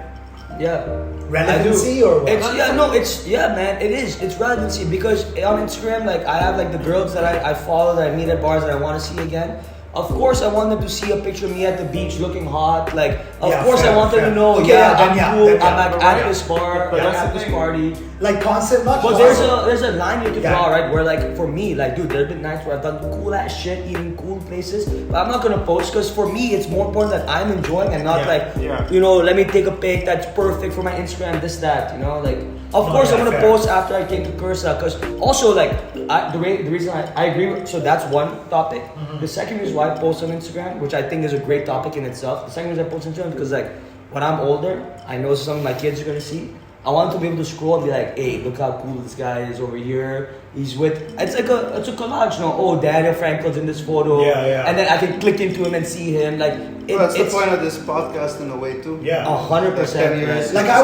relevancy or what? Man, it is. It's relevancy because on Instagram, like, I have like the girls that I follow that I meet at bars that I want to see again. Of course, I want them to see a picture of me at the beach looking hot. Like, of course, I want them to know, I'm cool. I'm at this bar, I'm at this party. Like constant, not but there's a line you have to draw, right? Where like for me, like, dude, there've been nights where I've done cool ass shit, eating cool places, but I'm not gonna post because for me it's more important that I'm enjoying and not let me take a pic that's perfect for my Instagram, this, that, like. Of course, I'm gonna post after I came to Cursa, because also like the reason I agree with, so that's one topic. Mm-hmm. The second reason why I post on Instagram, which I think is a great topic in itself. The second reason I post on Instagram because like when I'm older, I know some of my kids are gonna see. I want to be able to scroll and be like, hey, look how cool this guy is over here. He's with, it's a collage, Oh, Daniel Franklin's in this photo. And then I can click into him and see him. Like, that's the point of this podcast in a way too. 100%. Like I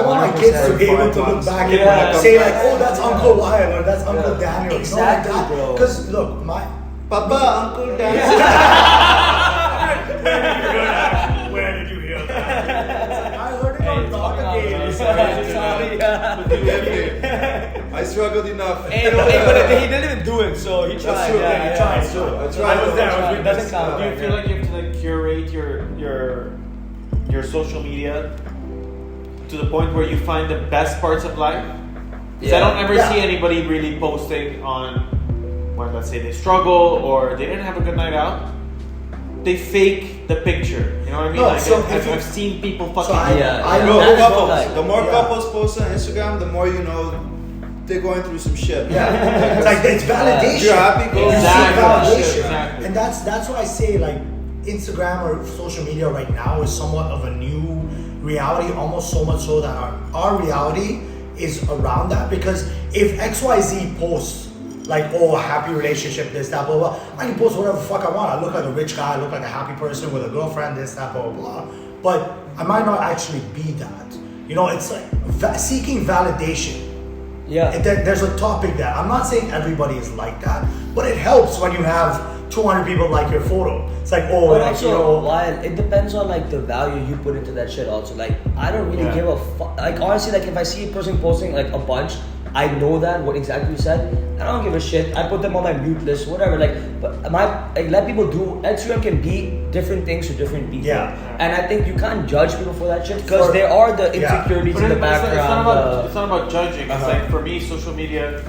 want my kids to be able to look back and say like, oh, that's Uncle Wyatt or that's Uncle Daniel. Exactly, bro. Because look, my Papa, Uncle Daniel. Where did you hear that? I heard it on Talk Again. I struggled enough. But he didn't even do it, so he tried. He tried. That's I was there. It doesn't count. Do you feel like you have to like curate your social media to the point where you find the best parts of life? Because I don't ever see anybody really posting on when, let's say, they struggle or they didn't have a good night out. They fake the picture. You know what I mean? No, like so I've seen people fucking. I know couples. Like, the more couples post on Instagram, the more you know they're going through some shit. It's like it's validation. You're happy, go validation. Exactly. And that's why I say like Instagram or social media right now is somewhat of a new reality, almost so much so that our reality is around that. Because if XYZ posts like, oh, a happy relationship, this, that, blah, blah, I can post whatever the fuck I want. I look like a rich guy, I look like a happy person with a girlfriend, this, that, blah, blah, blah. But I might not actually be that. It's like seeking validation. There's a topic there. I'm not saying everybody is like that, but it helps when you have 200 people like your photo. It's like, oh, but like, also, it depends on like the value you put into that shit also. Like, I don't really give a fuck. Like, honestly, like if I see a person posting like a bunch, I know that what exactly you said. I don't give a shit. I put them on my mute list, whatever. Like, but let people do. Instagram can be different things to different people. And I think you can't judge people for that shit because there are the insecurities in the background. It's not about judging. It's like for me, social media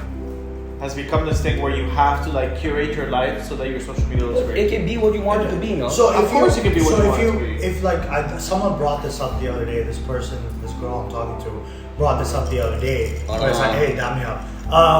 has become this thing where you have to like curate your life so that your social media looks great. It can be what you want it to be, no? So of course it can be what you want it to be. If like someone brought this up the other day, this girl I'm talking to brought this up the other day. Where it's like, hey, dab me up.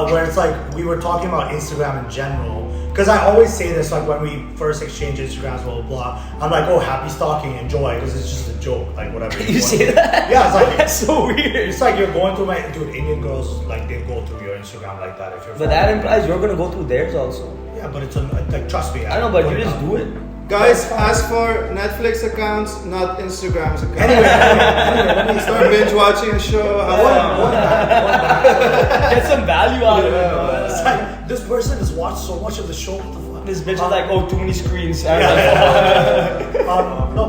Where it's like we were talking about Instagram in general. Because I always say this, like when we first exchange Instagrams, blah, blah, blah. I'm like, oh, happy stalking, enjoy, because it's just a joke, like whatever. You say that? Yeah, it's like, that's so weird. It's like you're going through Indian girls, like they go through your Instagram like that. If you're but that implies you're going to go through theirs also. Yeah, but it's like, trust me. I know, but you just do it. Guys, ask for Netflix accounts, not Instagram's accounts. Anyway, let me Start binge watching a show. Going back. Get some value out of it. It's like, this person has watched so much of the show. What the fuck? This bitch is like, oh, too many screens. No,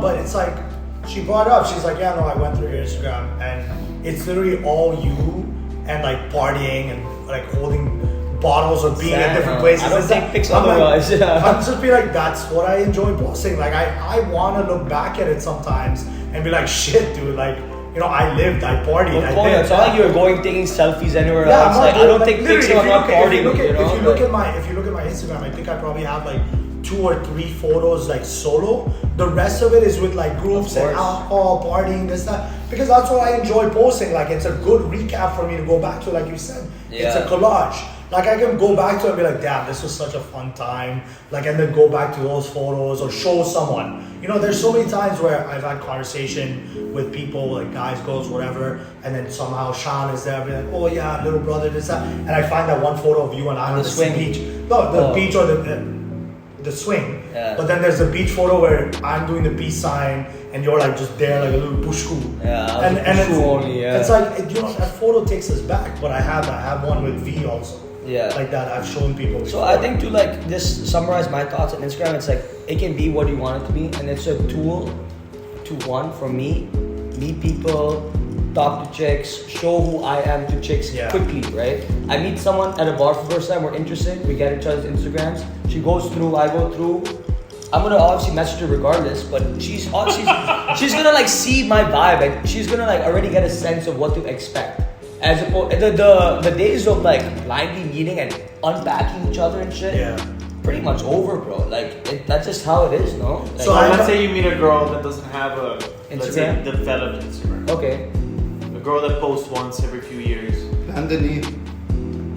but it's like, she brought up, she's like, yeah, no, I went through your Instagram and it's literally all you and like partying and like holding bottles or being in different places. I don't It's take like- pics I'm like- otherwise. I'm just be like, that's what I enjoy posting. Like, I want to look back at it sometimes and be like, shit, dude, like, you know, I lived, I partied, I did. It's not like you're going taking selfies anywhere Yeah, else. I'm not Like, I doing- don't like, take pics literally, when I'm not partying. If you look Like- at my Instagram, I think I probably have like 2 or 3 photos like solo. The rest of it is with like groups and course. alcohol, partying, this, that. Because that's what I enjoy posting. Like, it's a good recap for me to go back to, like you said. It's a Yeah. collage. Like, I can go back to it and be like, damn, this was such a fun time. Like, and then go back to those photos or show someone. You know, there's so many times where I've had conversation with people, like guys, girls, whatever, and then somehow Sean is there, be like, oh yeah, little brother, this, that. And I find that one photo of you and I on the swing. beach. No, the beach or the swing. Yeah. But then there's the beach photo where I'm doing the peace sign and you're like just there like a little pushku. Yeah, and pushku it's, only, yeah. it's like, you know, that photo takes us back. But I have one with V also. Yeah. Like that I've shown people before. So I think to like just summarize my thoughts on Instagram, it's like it can be what you want it to be, and it's a tool to one for me, meet people, talk to chicks, show who I am to chicks quickly, right? I meet someone at a bar for the first time, we're interested, we get each other's Instagrams, she goes through, I go through. I'm gonna obviously message her regardless, but she's she's gonna like see my vibe and she's gonna like already get a sense of what to expect. As opposed the days of like blindly meeting and unpacking each other and shit, pretty much over, bro. Like that's just how it is, no? Like, So let's say you meet a girl that doesn't have a let's say Instagram? developed Instagram. okay. A girl that posts once every few years. And the need.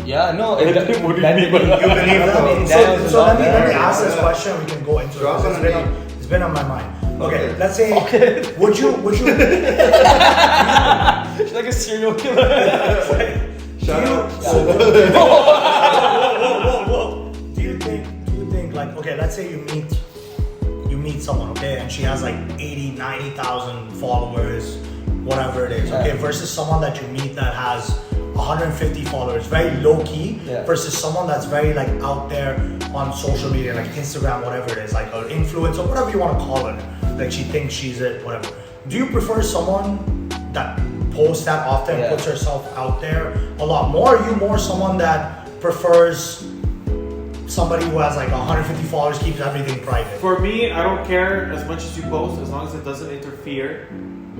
Yeah, no. What do you mean by You believe that? That was So let me there, ask yeah. this question. We can go into it. Drop 'cause on a It's been on my mind. Okay, Okay. let's say. Would you? She's like a serial killer. Shout out. Whoa. Do you think like, okay, let's say you meet someone, okay, and she has like 80, 90,000 followers, whatever it is, okay, versus someone that you meet that has 150 followers, very low key, versus someone that's very like out there on social media, like Instagram, whatever it is, like an influencer, whatever you want to call it, like she thinks she's it, whatever. Do you prefer someone that posts that often, puts herself out there a lot more? Or are you more someone that prefers somebody who has like 150 followers, keeps everything private? For me, I don't care as much as you post as long as it doesn't interfere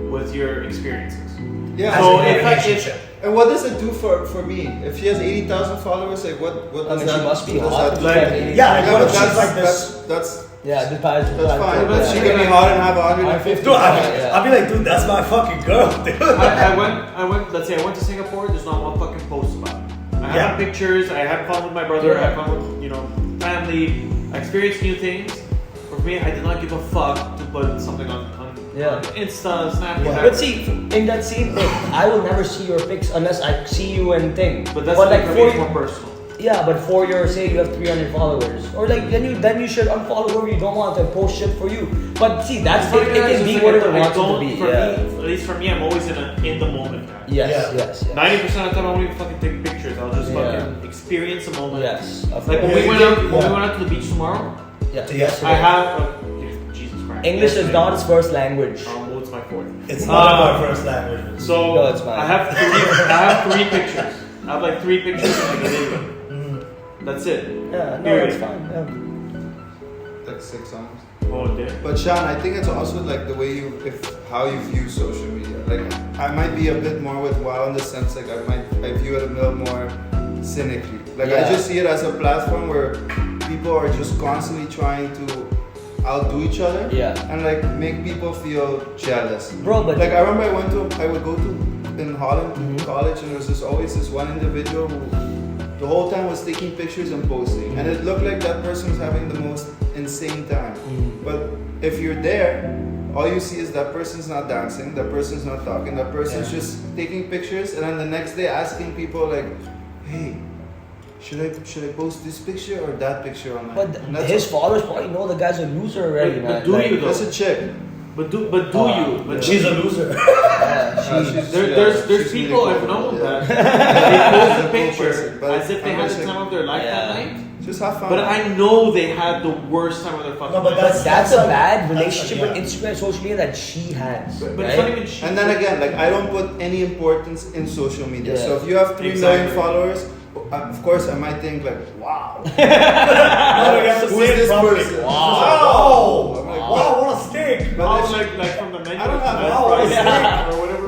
with your experiences. Yeah. As So in a if I- relationship. And what does it do for me? If she has 80,000 followers, like what I does mean, that? she must be what does hot. that do? Like- Like, Yeah, like Yeah, what but if she's like this? that's yeah, that's fine. But Yeah. she can be hot and have 150. Dude, I'll be like, dude, that's my fucking girl, dude. I went, let's say I went to Singapore, there's not one fucking post about it. I have pictures, I had fun with my brother, I had fun with, you know, family, I experienced new things. For me, I did not give a fuck to put something on Insta, Snap, whatever. But see, in that same thing, I will never see your pics unless I see you and thing. But that's like for me, for it's more personal. yeah, but for your say you have 300 followers, or like then you should unfollow whoever you don't want to post shit for you. But see, that's For it. me, It that's can be just whatever like, it I wants it to don't- be. For Yeah. me, at least for me, I'm always in the moment guy. Yes. 90% of the time, I won't even fucking take pictures. I'll just Yeah. fucking experience a moment. Yes. Of Like when course. we went out, when we went out to the beach tomorrow, Yeah. Yes. I have Jesus Christ. English is not his first language. Well, it's my fourth. It's not my first language. So No, it's fine. I have three pictures. I have like 3 pictures in like a video. That's it. Yeah, no, Period. it's fine. Yeah. like 6 almost. Oh damn. But Sean, I think it's also like the way how you view social media. Like I might be a bit more with WoW in the sense like I view it a little more cynically. Like I just see it as a platform where people are just constantly trying to outdo each other. And like make people feel jealous. Bro, but Like I remember I would go to in Holland to college and there was always this one individual who the whole time was taking pictures and posting and it looked like that person was having the most insane time. But if you're there, all you see is that person's not dancing, that person's not talking, that person's just taking pictures and then the next day asking people like, hey, should I post this picture or that picture online? But his followers probably know the guy's a loser already, But man. do you though? That's a chick. But do you? But She's a loser. There's people I've known that they post a picture as if they had the time of their life that night. Just have fun. But I know they had the worst time of their fucking No, but life. That's a like- bad relationship yeah. with Instagram and social media that she has. But right? it's not even shit. And then again, like I don't put any importance in social media. Yeah. So if you have 3 million Exactly. followers, of course I might think like, wow, No, you have to who's say it this properly. person? Wow. I'm like, Wow, what a steak. But Oh, if- like from the menu. I don't have wow, wow, yeah. or whatever.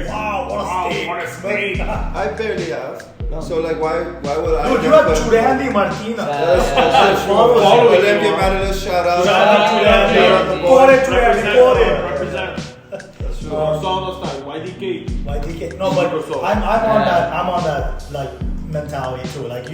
Wow, what a steak. I barely have. No. So like why would I? Dude, you have Churandi Martina. That's Follow true. you. Olympia Marilyn, shout out. Shout out to them. Shout out the Core boys. it, Churandi, core it. Represent. That's true. Solo style. YDK. YTK. No, but I'm on that like mentality too. Like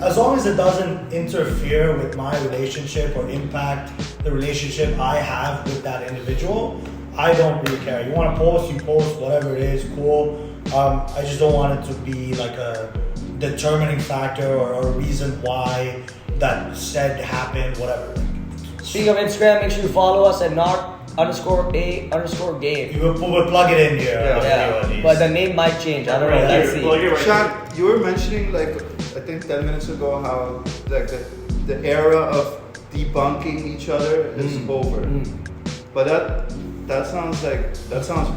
as long as it doesn't interfere with my relationship or impact the relationship I have with that individual, I don't really care. You want to post, you post, whatever it is, cool. I just don't want it to be like a determining factor or a reason why that said happened, whatever. Speaking of Instagram, make sure you follow us at Nawt_A_game. We'll plug it in here. Yeah, but the name might change. I don't know. Let's see. Shan, you were mentioning like I think 10 minutes ago how like the era of debunking each other is over. But that sounds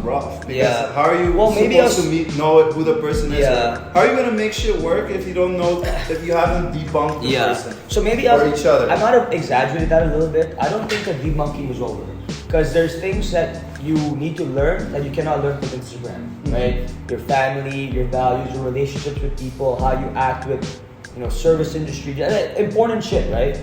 rough because Yeah. how are you Well, maybe supposed to know who the person is? Yeah. How are you gonna make shit work if you don't know if you haven't debunked the person? So maybe Or each other. I might have exaggerated that a little bit. I don't think that debunking is over because there's things that you need to learn that you cannot learn from Instagram, right? Your family, your values, your relationships with people, how you act with, service industry, important shit, right?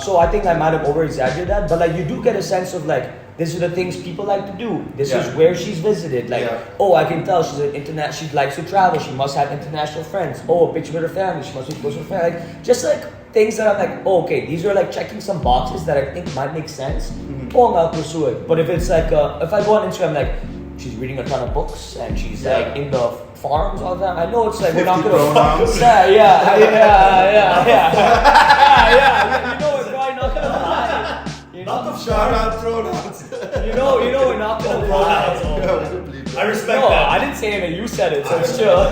So I think I might have over exaggerated that, but like you do get a sense of like, these are the things people like to do. This is where she's visited. Like, oh, I can tell she's an she likes to travel. She must have international friends. Oh, a picture with her family. She must be close with her family. Like, just like things that I'm like, oh, okay, these are like checking some boxes that I think might make sense. Oh, I'll pursue it. But if it's like, if I go on Instagram, like, she's reading a ton of books and she's like in the farms all the time. I know it's like we're not gonna. Yeah. You know, we're probably not gonna lie. Not the Shout out pronouns. You know, we're not gonna lie. I respect No, that. I didn't say anything. You said it, so it's chill.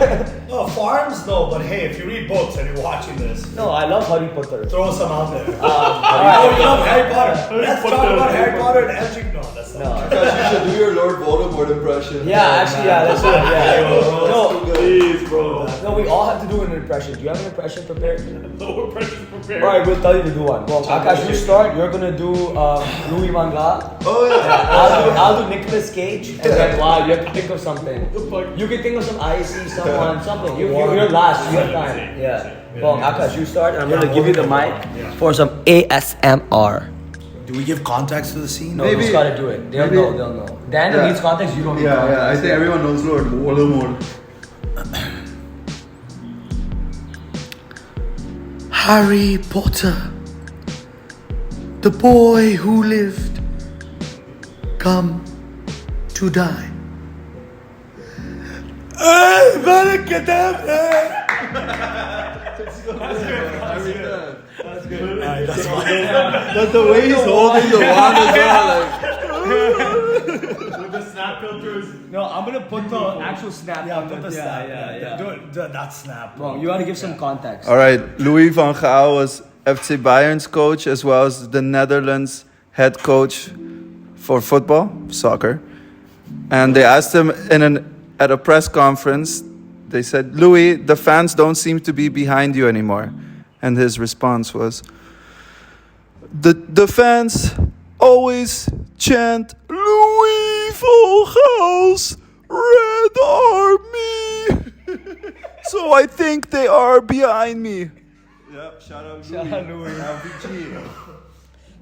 No, farms, no, but hey, if you read books and you're watching this, No, I love Harry Potter. throw some out there. Alright. You love Harry Potter. Let's talk about Harry Potter and Eldritch. No, that's not. No. You should do your Lord Voldemort impression. Yeah, actually, let's do it. Yeah. No, Please, bro. no, we all have to do an impression. Do you have an impression prepared? No impressions prepared. Alright, we'll tell you to do one. Well, Akash, you start. You're gonna do Louis Van Gaal. Oh yeah. I'll do Nicolas Cage. And then, wow, you have to think of something. You can think of some IC, someone, something. You're last. You have time. Yeah. Well, Akash, you start. And I'm gonna give you the mic for some ASMR. Do we give context to the scene? No, Maybe- you just gotta do it. They'll know. Dan Yeah. needs context. You don't need Yeah, context. I think everyone knows Lord Voldemort. Harry Potter, the boy who lived, come to die. But the way he's holding the wand as well, With the snap filters. No, I'm gonna put the actual snap. Yeah, put the snap. Yeah. Do that snap. Well, you gotta give some context. All right, Louis van Gaal was FC Bayern's coach as well as the Netherlands head coach for football, soccer. And they asked him at a press conference, they said, Louis, the fans don't seem to be behind you anymore. And his response was, the fans always chant Louis van Gaal's Red Army. So I think they are behind me. Yep, shout out Louis. LVG.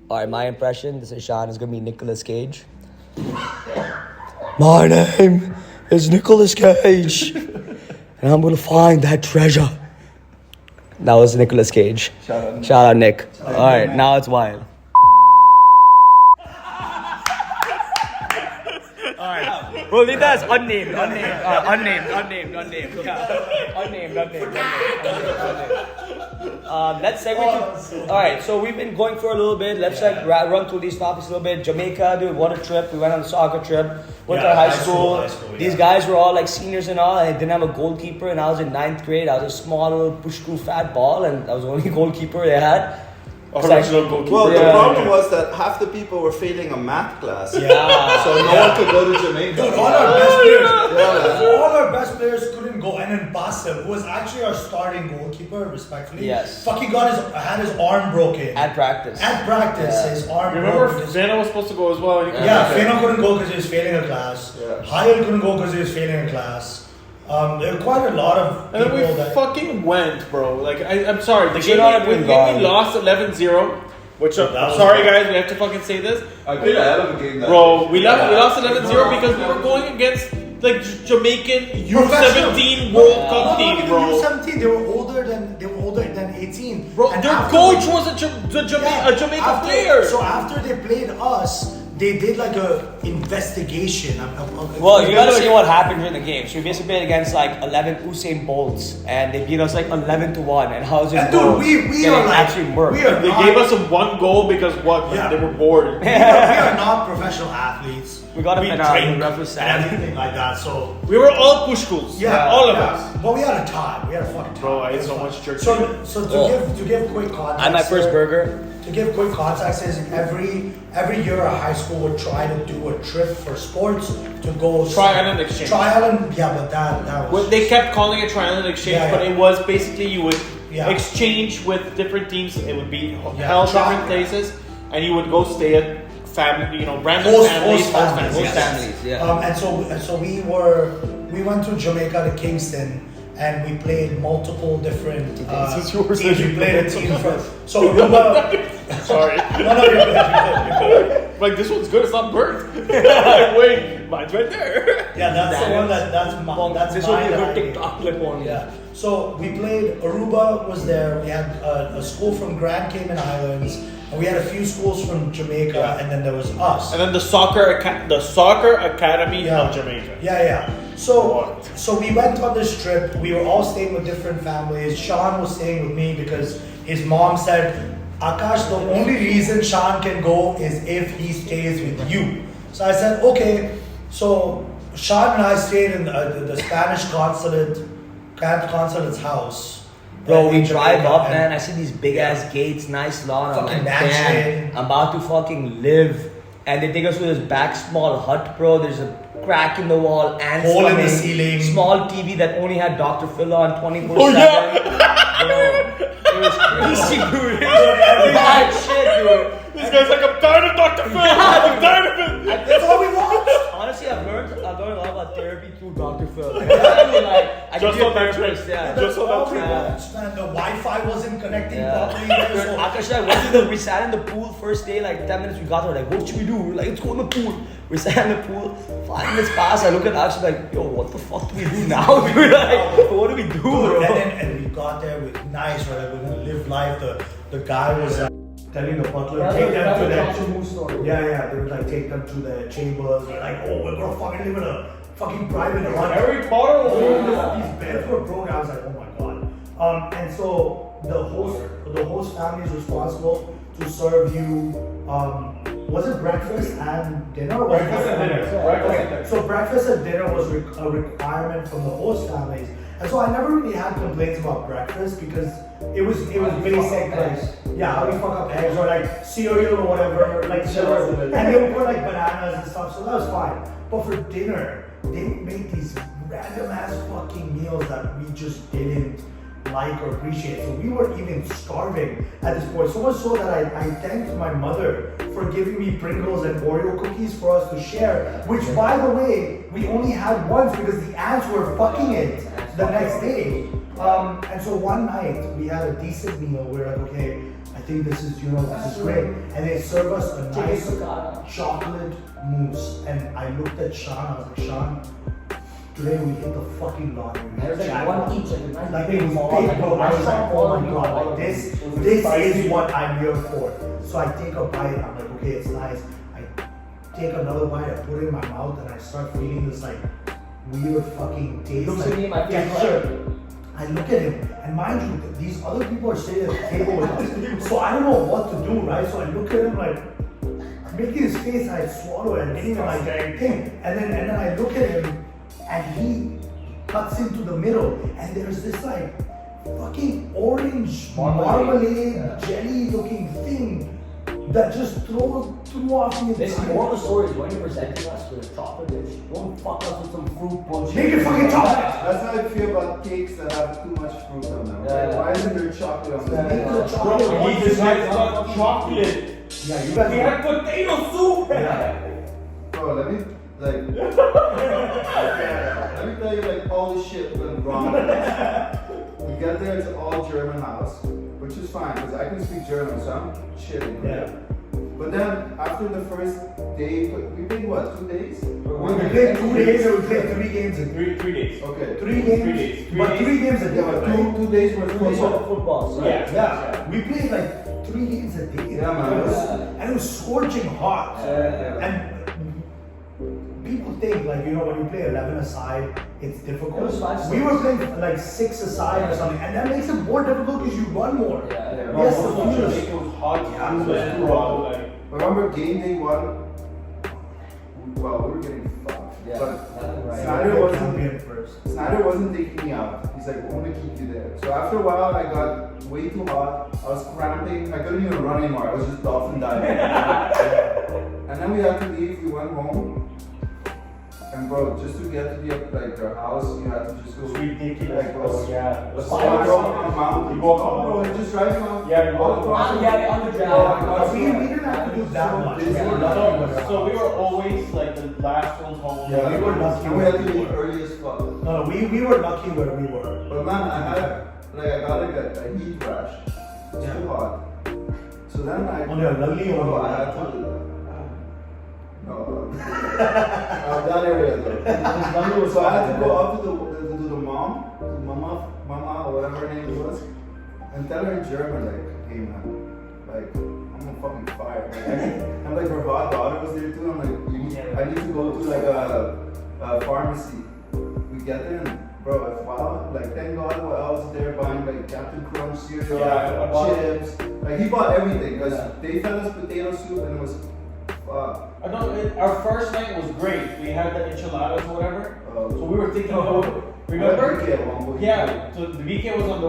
Alright, my impression, this is Sean, is gonna be Nicolas Cage. My name is Nicolas Cage, and I'm gonna find that treasure. That was Nicolas Cage. Shout out Nick. Alright, now it's wild. Rolita is unnamed. Let's segue to. All right, so we've been going for a little bit. Let's run through these topics a little bit. Jamaica, dude, what a trip! We went on a soccer trip. Went to high school. These guys were all like seniors and all. And I didn't have a goalkeeper, and I was in 9th grade. I was a small little push-crew fat ball, and I was the only goalkeeper they had. Well, the problem was that half the people were failing a math class. Yeah. So no one could go to Jamaica. Dude, all our best players couldn't go. And then Basim, who was actually our starting goalkeeper, respectfully, fucking had his arm broken. At practice. His arm Remember, broke. Fena was supposed to go as well. Fena couldn't go because he was failing a class. Hayal couldn't go because he was failing a class. There were quite a lot of people. And then we fucking went, bro. Like, I'm sorry. The game we lost 11-0. Which, I'm sorry, guys, we have to fucking say this. I played a hell of a game that Bro, we lost 11-0 because we were going against, like, Jamaican U17 World Cup team, bro. U17, they were older than 18. Bro, and their coach was a Jamaican player. So after they played us, they did like a investigation. Well, you gotta see what happened during the game. So we basically played against like 11 Usain Bolts, and they beat us like 11-1. And how's it going? Dude, we are like, actually worked. They gave us one goal because what? Yeah. They were bored. We are not professional athletes. We got a penalty, ref was sad. And everything like that. So we were all push schools. Yeah, all of us. But we had a time. We had a fucking time. Bro, I ate so much jerky. So to give quick context. I had my first burger. To give quick context is every year a high school would try to do a trip for sports to go Tri-Island exchange. But that was they kept calling it Tri-Island exchange, but it was basically you would exchange with different teams. It would be held different places, and you would go stay at family, random families. And so we went to Jamaica to Kingston. And we played multiple different teams. We played a team so Aruba. Sorry. No, you're good. Like, this one's good. It's not burnt. Wait, mine's right there. Yeah, that's the one that's this mine. This will be a good TikTok clip on. Yeah. So we played. Aruba was there. We had a school from Grand Cayman Islands. And we had a few schools from Jamaica, and then there was us. And then the soccer academy of Jamaica. Yeah. So we went on this trip. We were all staying with different families. Sean was staying with me because his mom said, Akash, the only reason Sean can go is if he stays with you. So I said, okay. So Sean and I stayed in the Spanish consulate's house. Bro, we drive up, man. I see these big ass gates, nice lawn. I'm like, damn, I'm about to fucking live. And they take us to this back small hut, bro. There's a crack in the wall, ants hole coming, in the ceiling, small TV that only had Dr. Phil on 24/7. Oh yeah, bro, it was crazy, dude. Bad shit, dude. This guy's like, I'm tired of Dr. Phil. I'm tired of it. That's all we want. Honestly, I've learned a lot about therapy through Dr. Phil. I just on that trip. Just on that trip. The Wi-Fi wasn't connecting properly. Akash and I we sat in the pool first day, like 10 minutes we got there, like, what should we do? We're like, let's go in the pool. We sat in the pool, 5 minutes passed, I look at Akash like, yo, what the fuck do we do now? Dude, like, what do we do, bro? And we got there with nice, right? We're gonna live life. The guy was telling the butler, take them to their they would like take them to their chambers. We're like, oh, we're gonna fucking live in a fucking private hut. Harry Potter. These beds were broke. I was like, oh my god. And so the host family is responsible to serve you. Was it breakfast and dinner? Breakfast and dinner. So breakfast and dinner was a requirement from the host families. And so I never really had complaints about breakfast because it was basic, like, how do you fuck up eggs or like cereal or whatever, like and they would put like bananas and stuff, so that was fine. But for dinner, they would make these random ass fucking meals that we just didn't like or appreciate. So we were even starving at this point. So much so that I thanked my mother for giving me Pringles and Oreo cookies for us to share, which by the way, we only had once because the ants were fucking it the next day. And so one night we had a decent meal. We were like, okay, I think this is great. And they serve us a nice chocolate mousse. And I looked at Sean, I was like, Sean, today we hit the fucking lottery. It was like one each. Like it was big, bro. I was like, oh my god, like this is what I'm here for. So I take a bite. I'm like, okay, it's nice. I take another bite, I put it in my mouth, and I start feeling this like weird fucking taste. Looks at me, my face texture. I look at him, and mind you, these other people are sitting at the table with us. So I don't know what to do, right? So I look at him like, making his face, I swallow it, and getting him like thing. And then I look at him, and he cuts into the middle, and there's this like fucking orange marmalade jelly looking thing that just threw off me. This moral of the story is when you're presenting us with a chocolate dish, don't fuck us with some fruit bullshit. Make it fucking chocolate! That's how I feel about cakes that have too much fruit on them. Yeah. Why isn't there chocolate on them? Make the chocolate. Bro, he just had got chocolate. Yeah, you guys. We had potato soup. Yeah. Bro, let me tell you like all the shit went wrong. We get there, it's all German house, which is fine because I can speak German, so I'm chilling. Yeah. But then after the first day, we played what, 2 days? We played 2 days and we played 3 games in 3 days. Okay. 3 games. 3 days. But 3 games a day. Yeah, but two days were football. Football, so Yeah. Yeah. We played like 3 games a day. Yeah, man. And it was scorching hot. Yeah. And people think like, you know, when you play 11 aside, it's difficult. It was 5-6. We were playing like 6 aside or something, and that makes it more difficult because you run more. Yeah. Yes, It the was field hot. is. It was hot. Yeah, It was man. raw, like. Remember game day 1? Well, we were getting fucked. Yeah, But nothing right. Snyder wasn't taking me out. He's like, I want to keep you there. So after a while, I got way too hot. I was cramping. I couldn't even run anymore. I was just dolphin diving. And then we had to leave. We went home. And bro, just to get to the like our house, you had to just go. It's ridiculous, Like, bro. Yeah. Let's go on a mountain. You go up on a bro, you're just driving on. Yeah, you all go across. up. Yeah, on the Oh, ground. We didn't have to do that much. busy. So we were always like the last ones home. Yeah, we were lucky. And we had to leave early as fuck. No, we were lucky where we were. But man, I got like a heat rash. It's Yeah. too hot. So then I. On your lovely Oh, or I had to. No, that area though. So I had to go up to the mom, to mama, or whatever her name was, and tell her in German, like, hey man, like, I'm on fucking fire. Like, and like her hot daughter was there too. I'm like, I need to go to like a pharmacy. We get there and bro, wow, like thank God I was there buying like Captain Crunch cereal, chips. Like he bought everything because they fed us potato soup and it was I know our first night was great. We had the enchiladas or whatever. So we were thinking, remember? Yeah. So the weekend was on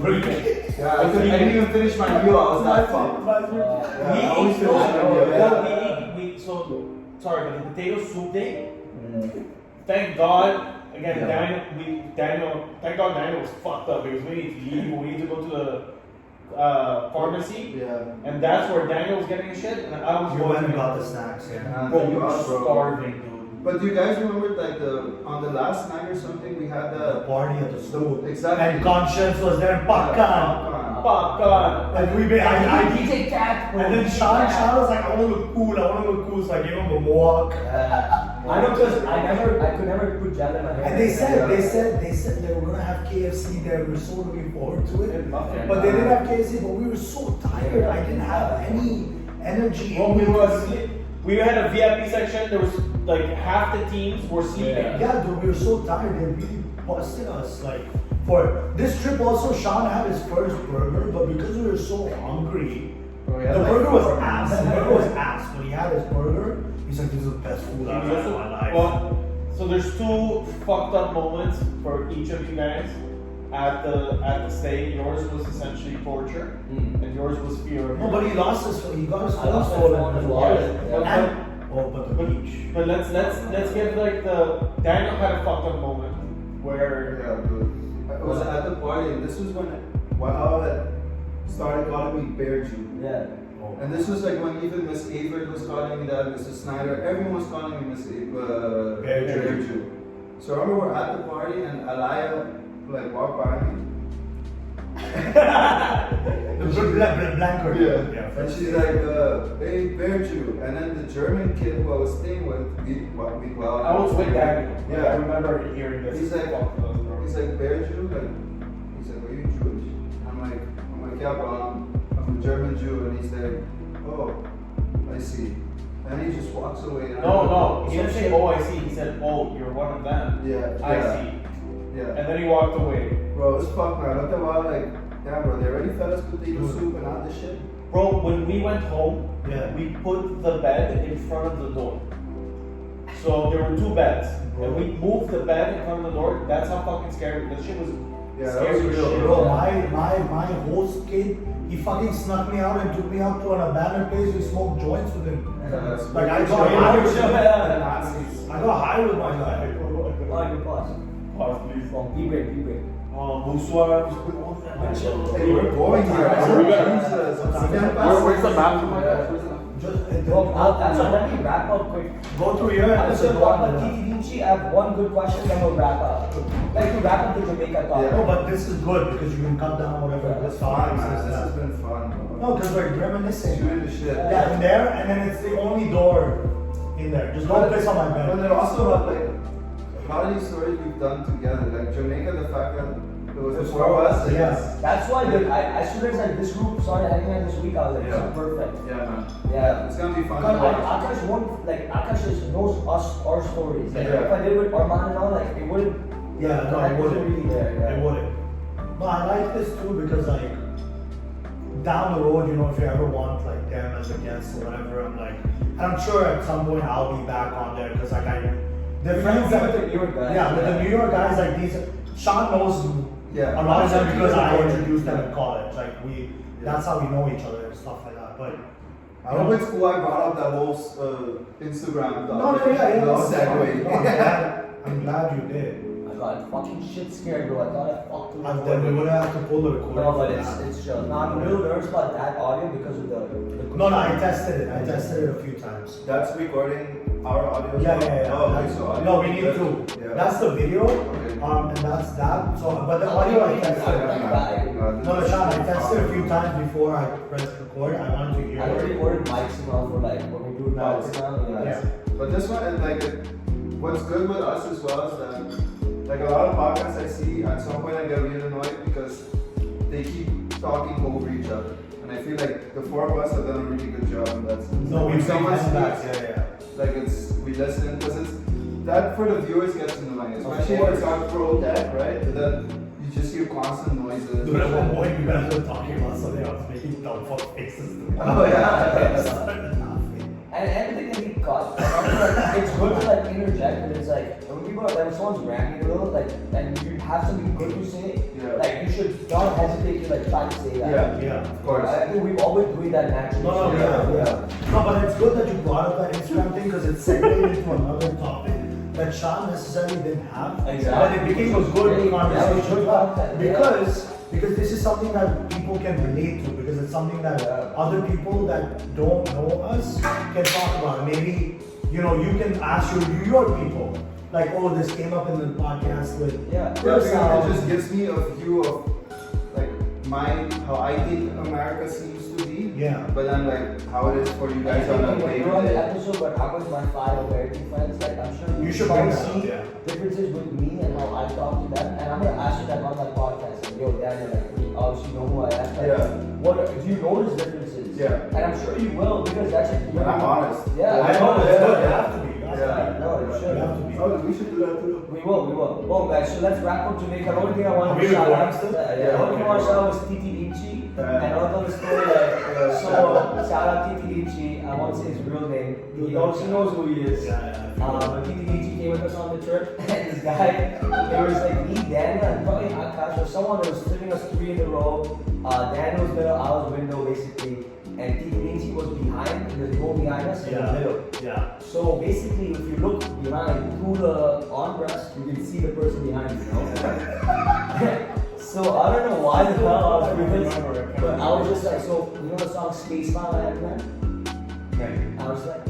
the weekend. Yeah, I didn't even finish my meal. I was that fucked. I always finish my meal. Yeah. So sorry, but the potato soup day. Thank God. Again, thank God Daniel was fucked up because we need to leave. We need to go to the pharmacy. Yeah. And that's where Daniel was getting his shit, and I was You went and got the snacks. Yeah. Bro, we were starving, dude. But do you guys remember like on the last night or something we had The party at the school. Exactly. And Conscience was there. Pakkan. Popcorn. Like we made, I DJ Cat. and then Sean was like, I want to look cool. So I gave him a mohawk. I know because I could never put gel in my hair. And they said they were gonna have KFC there. We were so looking forward to it. But they didn't have KFC. But we were so tired. I didn't have any energy. Well, we had a VIP section. There was like half the teams were sleeping. Yeah, dude, we were so tired. They really busted us. Like for this trip, also Sean had his first burger, but because we were so hungry, the burger was ass. The burger was ass. But he had his burger. He's like, this is the best food I've had in my life. Well, so there's 2 fucked up moments for each of you guys at the stay. Yours was essentially torture, and yours was fear of. No, but he lost his. He got his I phone lost my stolen phone as as well. well. And but the beach. But let's get like the Daniel had a fucked up moment where Yeah, dude. I was at the party and this was when Wow had started calling me Bear Jew. Yeah. And this was like when even Miss Avert was calling me that, Mrs. Snyder, everyone was calling me Bear Jew. So I remember we're at the party and Alaya like walked by me. The blanker. Yeah. And she's like, hey, Bear Jew. And then the German kid who I was staying with, well, I was with Daniel. Yeah. I remember hearing this. He's like Bear Jew, like he's like, are you Jewish? I'm like, yeah, well, I'm a German Jew, and he's like, oh, I see. And he just walks away. No, he didn't say, oh, I see. He said, oh, you're one of them. Yeah. I see. Yeah. And then he walked away. Bro, it's fucked, man. I looked at him, like, damn, bro, they already fed us potato soup and all this shit. Bro, when we went home, Yeah. we put the bed in front of the door. So there were 2 beds. And we moved the bed in front of the door. That's how fucking scary. That shit was Yeah, that scary was as real, shit. Bro, my host kid, he fucking snuck me out and took me up to an abandoned place. We smoked joints with him. Like I got high with him. I got high with my guy. Oh, your pause. Pause, please. Be great. Bonsoir. Hey, we're going here. Where's the bathroom? So let me wrap up quick. Go through here. I'm just gonna talk about Titi Vinci. I have one good question, then we'll wrap up. Like to wrap up the Jamaica talk. No, but this is good because you can cut down whatever. That's fun, man. This has been fun, bro. No, because we're reminiscing. Shooting the shit. Yeah, in there, and then it's the only door in there. Just don't piss on my But bed. then also about like a lot of these stories we've done together, like Jamaica, the fact that there was the 4 of us. Yes. That's why as soon as like this group started hanging out this week, I was like, this is perfect. Yeah, man. Yeah. It's gonna be fun. Because Akash won't like Akash just knows our stories. Like Yeah. if I did with Arman and all, like it wouldn't. Yeah, no, it wouldn't. Really there. Yeah. It wouldn't. But I like this too because like down the road, you know, if you ever want like them as a guest or whatever, I'm like, and I'm sure at some point I'll be back on there because like the friends that with the New York guys. yeah, with the New York guys like these, Sean knows Yeah. a lot of them because I Yeah. introduced them in college. Like that's how we know each other and stuff like that. But I hope it's cool I brought up that whole Instagram no, topic. yeah, No that's- segue. no, I'm glad you did. I got fucking shit scared, bro. I thought I fucked the And then we would have to pull the recorder. No, but for that. it's chill. No, I'm real nervous about that audio because of the No, I tested it. I tested it a few times. That's recording our audio. Yeah. Oh, That's- so audio. no, we need to. Yeah. That's the video, Okay. and that's that. So, but the audio I tested. No, Sean, I tested a few times before I pressed record. I wanted to hear I already it. ordered mics now for like when we do Nice. podcasts now. Yeah. But this one, and like, what's good with us as well is that, like, a lot of podcasts I see, at some point I get really annoyed because they keep talking over each other. And I feel like the 4 of us have done a really good job in that sense. No, When we someone back. speaks, Yeah. like we listen, because it's, that for the viewers gets annoying. Especially if it's on Pro Tech, right? And then you just hear constant noises. Dude, at one point you guys were talking about something. I was making dumb fuck faces. Oh, yeah. And everything that we cut, like, it's good to like interject, but it's like when people are, when someone's ranting a little, like, and you have something good to say, Yeah. like you should not hesitate to like try to say that. Yeah, of course. I think we've always doing that naturally. No, yeah. No, but it's good that you brought up that Instagram thing because it segued into another topic that Sean necessarily didn't have. Exactly. But it became a good Yeah, conversation good content, because this is something that people can relate to because it's something that other people that don't know us can talk about. Maybe you can ask your New York people like, oh, this came up in the podcast with Yeah. Yeah, because it just gives me a view of like how I think America seems to be. Yeah. But then like how it is for you guys on a When day you're on to the day. episode where I was my 5 American friends, like I'm sure You should probably bring that up, see yeah. differences with me and how I talk to them, and I'm gonna ask you that on my podcast. Like, yo, Daniel, like you obviously know who I am. Like, Yeah. What do you notice differences? Yeah. And I'm sure you will because that's just But I'm honest. Yeah, I know it's good. You have to be. Yeah. No, you should. You have to be. Oh, we should do that too. We will. Well, guys, so let's wrap up Jamaica. The only thing I wanted Are to we shout recording out, still? the only thing I want to shout out was Titi Vinci. And I want to story so shout out Titi Vinci. I won't say his real name. He knows who he is. But Titi Vinci came with us on the trip, and this guy, there was like me, Daniel, and probably Akash or someone that was sitting us 3 in a row. Daniel was middle, I was window basically, and Titi Vinci was behind, in the row behind us in the middle. Yeah. So basically, if you look behind through the armrest, you can see the person behind you. So I don't know why the hell I was doing this, but I was just like, so you know the song Space Mom I had, man? I was like,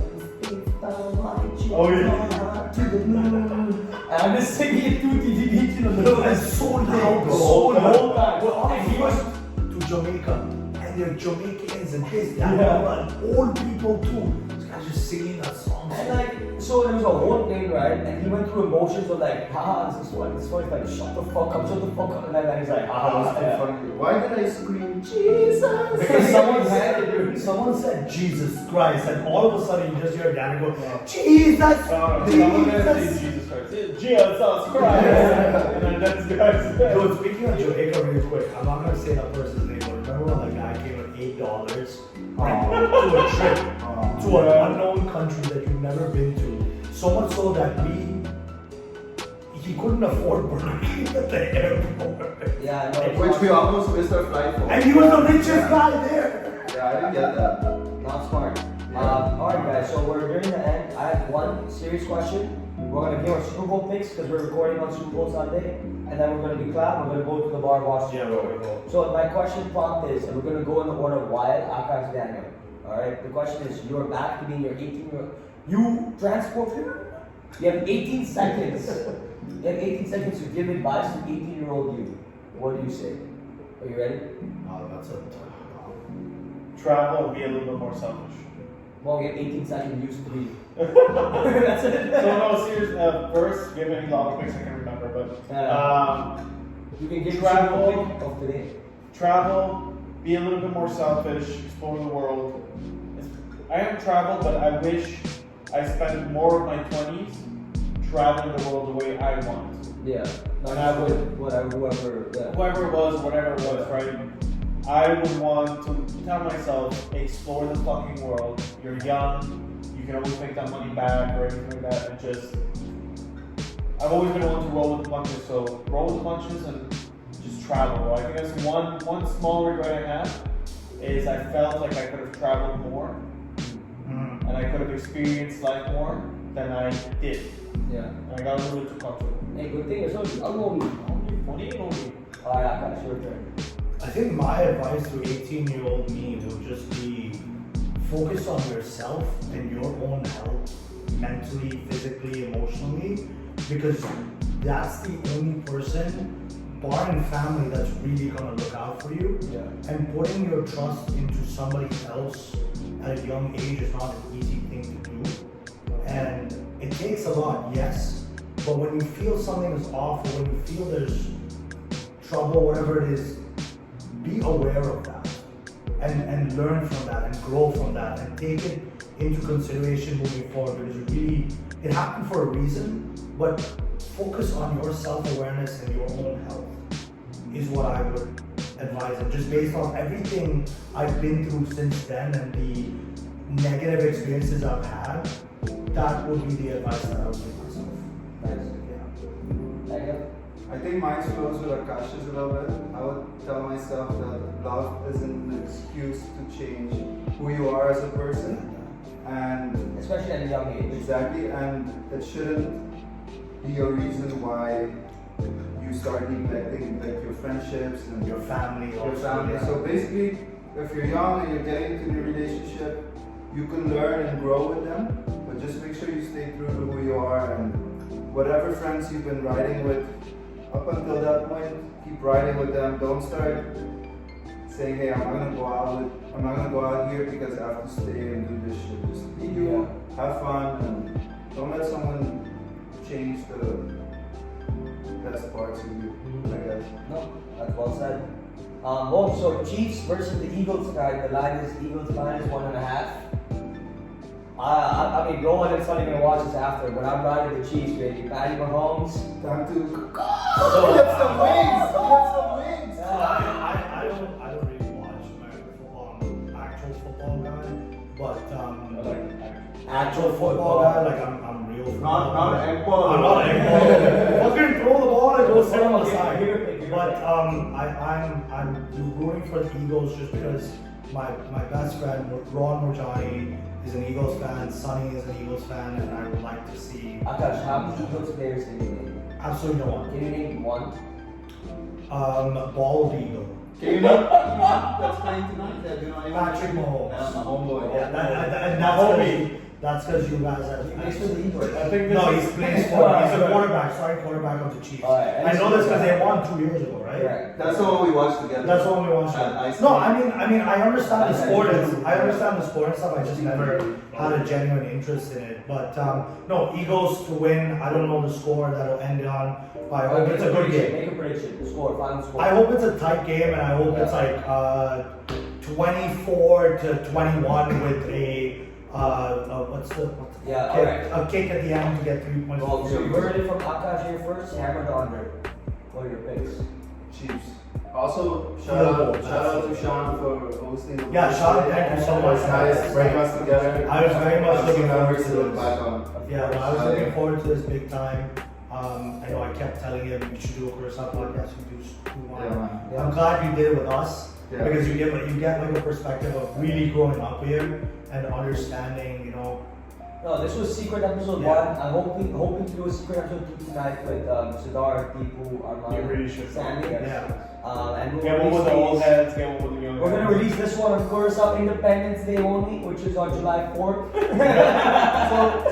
Oh, yeah. to the moon. And I'm just singing it through the beach in the middle. It's so loud, bro. So loud. Well, And he was to Jamaica, and they're Jamaicans and this, that, Yeah. and old people too. This guy's just singing that song. And like, So there was a whole plane ride, and he went through emotions of like, haha, this is funny. This is funny. Like, shut the fuck up, and then he's like, haha. Why did I scream Jesus? Because someone said Jesus Christ, and all of a sudden you just hear Danny go, Jesus! Someone gonna say Jesus Christ. Jesus Christ! And then that's guys. Dude, speaking of Jamaica really quick, I'm not gonna say that person's name, but remember when that guy came with $8 to a trip to an unknown country that you've never been to? So much so that he couldn't afford Burger King at the airport. Yeah, no, Which we almost missed our flight for. And he was the richest guy there. Yeah, I didn't get that. Not smart. Alright guys, so we're nearing the end. I have one serious question. We're gonna give our Super Bowl picks because we're recording on Super Bowl Sunday, and then we're gonna be clap. We're gonna go to the bar, watch. Yeah, we're gonna go. So my question prompt is, and we're gonna go in the order of Wyatt, Akash, Daniel. Alright, the question is, you're back to being your 18-year-old. You transport him. You have 18 seconds. You have 18 seconds to give advice to 18-year-old you. What do you say? Are you ready? Oh, that's a tough Travel and be a little bit more selfish. Well, we have 18 seconds used to be. That's it. So no, serious. First, give any long picks I can remember, but You can give travel a pick of today. travel, be a little bit more selfish, explore the world. I haven't traveled, but I wish I spent more of my 20s traveling the world the way I want. Yeah. And I would, whoever. Yeah. whoever it was, whatever it was, right? I would want to tell myself, explore the fucking world. You're young, you can always make that money back or anything like that, and just. I've always been one to roll with the punches, so roll with the punches and just travel. I think that's one small regret I have is I felt like I could have traveled more and I could have experienced life more than I did. Yeah. And I got a little bit too comfortable. Hey, good thing. So Only. Alright, Akash, your turn. I think my advice to 18-year-old me would just be focus on yourself and your own health, mentally, physically, emotionally, because that's the only person, barring family, that's really gonna look out for you. Yeah. And putting your trust into somebody else at a young age is not an easy thing to do. And it takes a lot, yes, but when you feel something is off or when you feel there's trouble, whatever it is, be aware of that and learn from that and grow from that and take it into consideration moving forward, because it happened for a reason, but focus on your self-awareness and your own health is what I would advise. And just based on everything I've been through since then and the negative experiences I've had, that would be the advice that I would give myself. Daniel? I think mine's close with Akash's a little bit. I would tell myself that love isn't an excuse to change who you are as a person. And Especially at a young age. exactly, and it shouldn't be a reason why you start neglecting like your friendships and Your family your also, family. yeah. So basically, if you're young and you're getting into a relationship, you can learn and grow with them, but just make sure you stay true to who you are, and whatever friends you've been riding with up until that point, keep riding with them. Don't start saying, hey, I'm not gonna go out here because I have to stay and do this shit. Just be you, have fun, and don't let someone change the best parts of you, I guess. No, that's well said. So Chiefs versus the Eagles tonight. The line is Eagles minus 1.5. I mean, no one is only gonna watch this after, but I'm riding the Chiefs, baby. Patty Mahomes. Time to So, get some wings! Get some wings! I don't really watch American football. I'm an actual football guy, but actual football guy, like I'm real football. Not an egg ball. I'm not an egg ball. Fucking throw the ball and go sit on the Okay, side. give it a pick. But I'm rooting for the Eagles just because my best friend Ron Murjani is an Eagles fan, Sonny is an Eagles fan, and I would like to see Akash, how many Eagles players can you name? absolutely no one. Can you name one? Bald Eagle. Can you know that's playing tonight? That you know anyone? Patrick Mahomes. Homeboy. Yeah, and that's gonna be That's because you guys have. He plays for the Eagles. I think No, this he's is playing He's a quarterback, starting quarterback of the Chiefs. I know this because they won 2 years ago, right? Right. That's the one we watched together. That's what we watched. No, I understand the sport and I understand the sport and stuff. I just never had a genuine interest in it. But no, Eagles to win. I don't know the score that'll end on. But I hope it's a good game. Make a prediction. The score, final score. I hope it's a tight game, and I hope it's like 24-21 with a a kick at the end to get 3 points. Well, so you heard it from Akash here first. Hammer the under. What are your picks? Chiefs. Also, shout out to Sean for hosting. Yeah, Sean, thank you so much. Nice, bring us together. I was very much looking forward to look this. back on. Yeah, well, I was looking forward to this big time. I know I kept telling him we should do a Curacao podcast. We do one. Yeah, man. Yeah. I'm glad you did it with us Yeah. because you get like a perspective of really growing up here and understanding, you know. No, this was secret episode 1. I'm hoping to do a secret episode 2 tonight with Siddharth, Deepu, Arman, You really should. Sandy. Yeah. And we'll Get one with the old heads, get one with the young We're heads. gonna release this one on Curacao Independence Day only, which is on July 4th.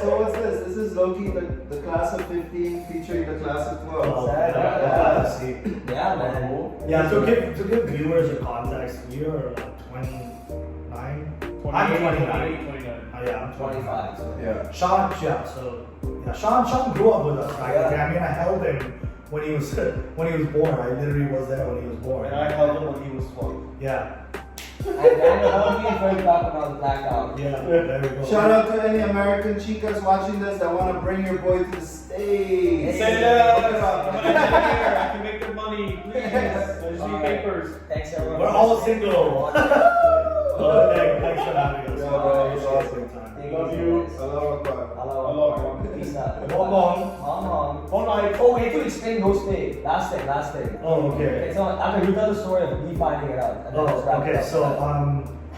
So what's this? This is Loki, the class of 15 featuring the class of 12. Oh, Yeah. see. Yeah, man. Yeah, to give viewers a context, we are like 29. I'm 29. 29. Yeah, I'm 25. So. Yeah. Sean grew up with us back Yeah. then. I mean, I held him when he was born. I literally was there when he was born. And I held him when he was 12. Yeah, And Daniel helped me and Fred talk about blackout. yeah. There we go. Shout out to any American chicas watching this that want to bring your boy to the States. Hey. Send us! I'm an engineer. I can make good money. Please. I just need papers. Thanks everyone. We're all single. Oh, thanks for having us. Yeah, bro, it's It's awesome. time. Love you. Hello, Akbar. Hello. Peace out. Bon. Bon night. Oh, we need to explain no stay. Last thing. Oh, okay. Okay, so Aka, you tell the story of me finding it out. And then let's Oh, wrap it okay. up. So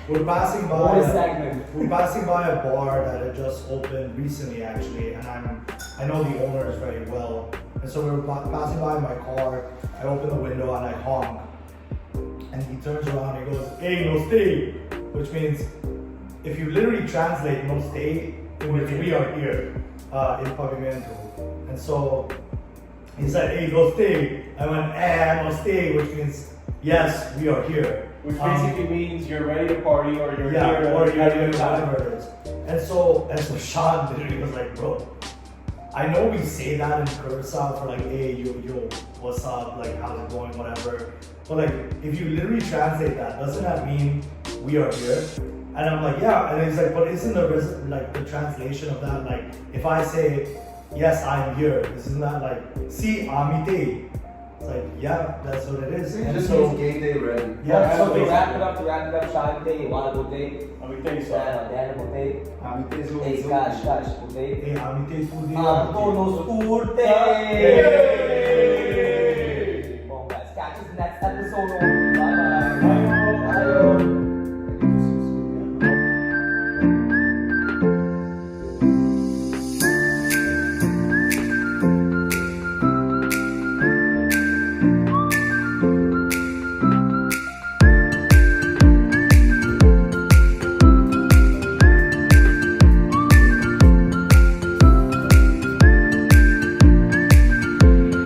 we're passing Bonus by. segment. We're passing by a bar that had just opened recently, actually, and I know the owners very well. And so we were passing by in my car. I open the window and I honk, and he turns around and he goes, "Hey, no stay," which means if you literally translate "no stay," it means we are here in Pavimento. And so he said, "Hey, no stay." I went, no stay," which means yes, we are here. Which basically means you're ready to party or you're Yeah, here or to you're have a doing good time. whatever it is. And so Sean literally was like, "Bro, I know we say that in Curacao for like, hey, yo, what's up, like, how's it going, whatever. But like, if you literally translate that, doesn't that mean we are here?" And I'm like, "Yeah." And he's like, "But isn't the translation of that, like, if I say, yes, I'm here, isn't that like, si amite?" It's like, yeah, that's what it is. It And just so, means game day ready. yeah, So to basically. wrap it up, Sean Day, Wala Bote, I mean, thanks, Daniel Bote, Amite is Hey, Cash Bote, Hey, amite tu di Antonos Urte! Hey! Well, guys, catch us next episode.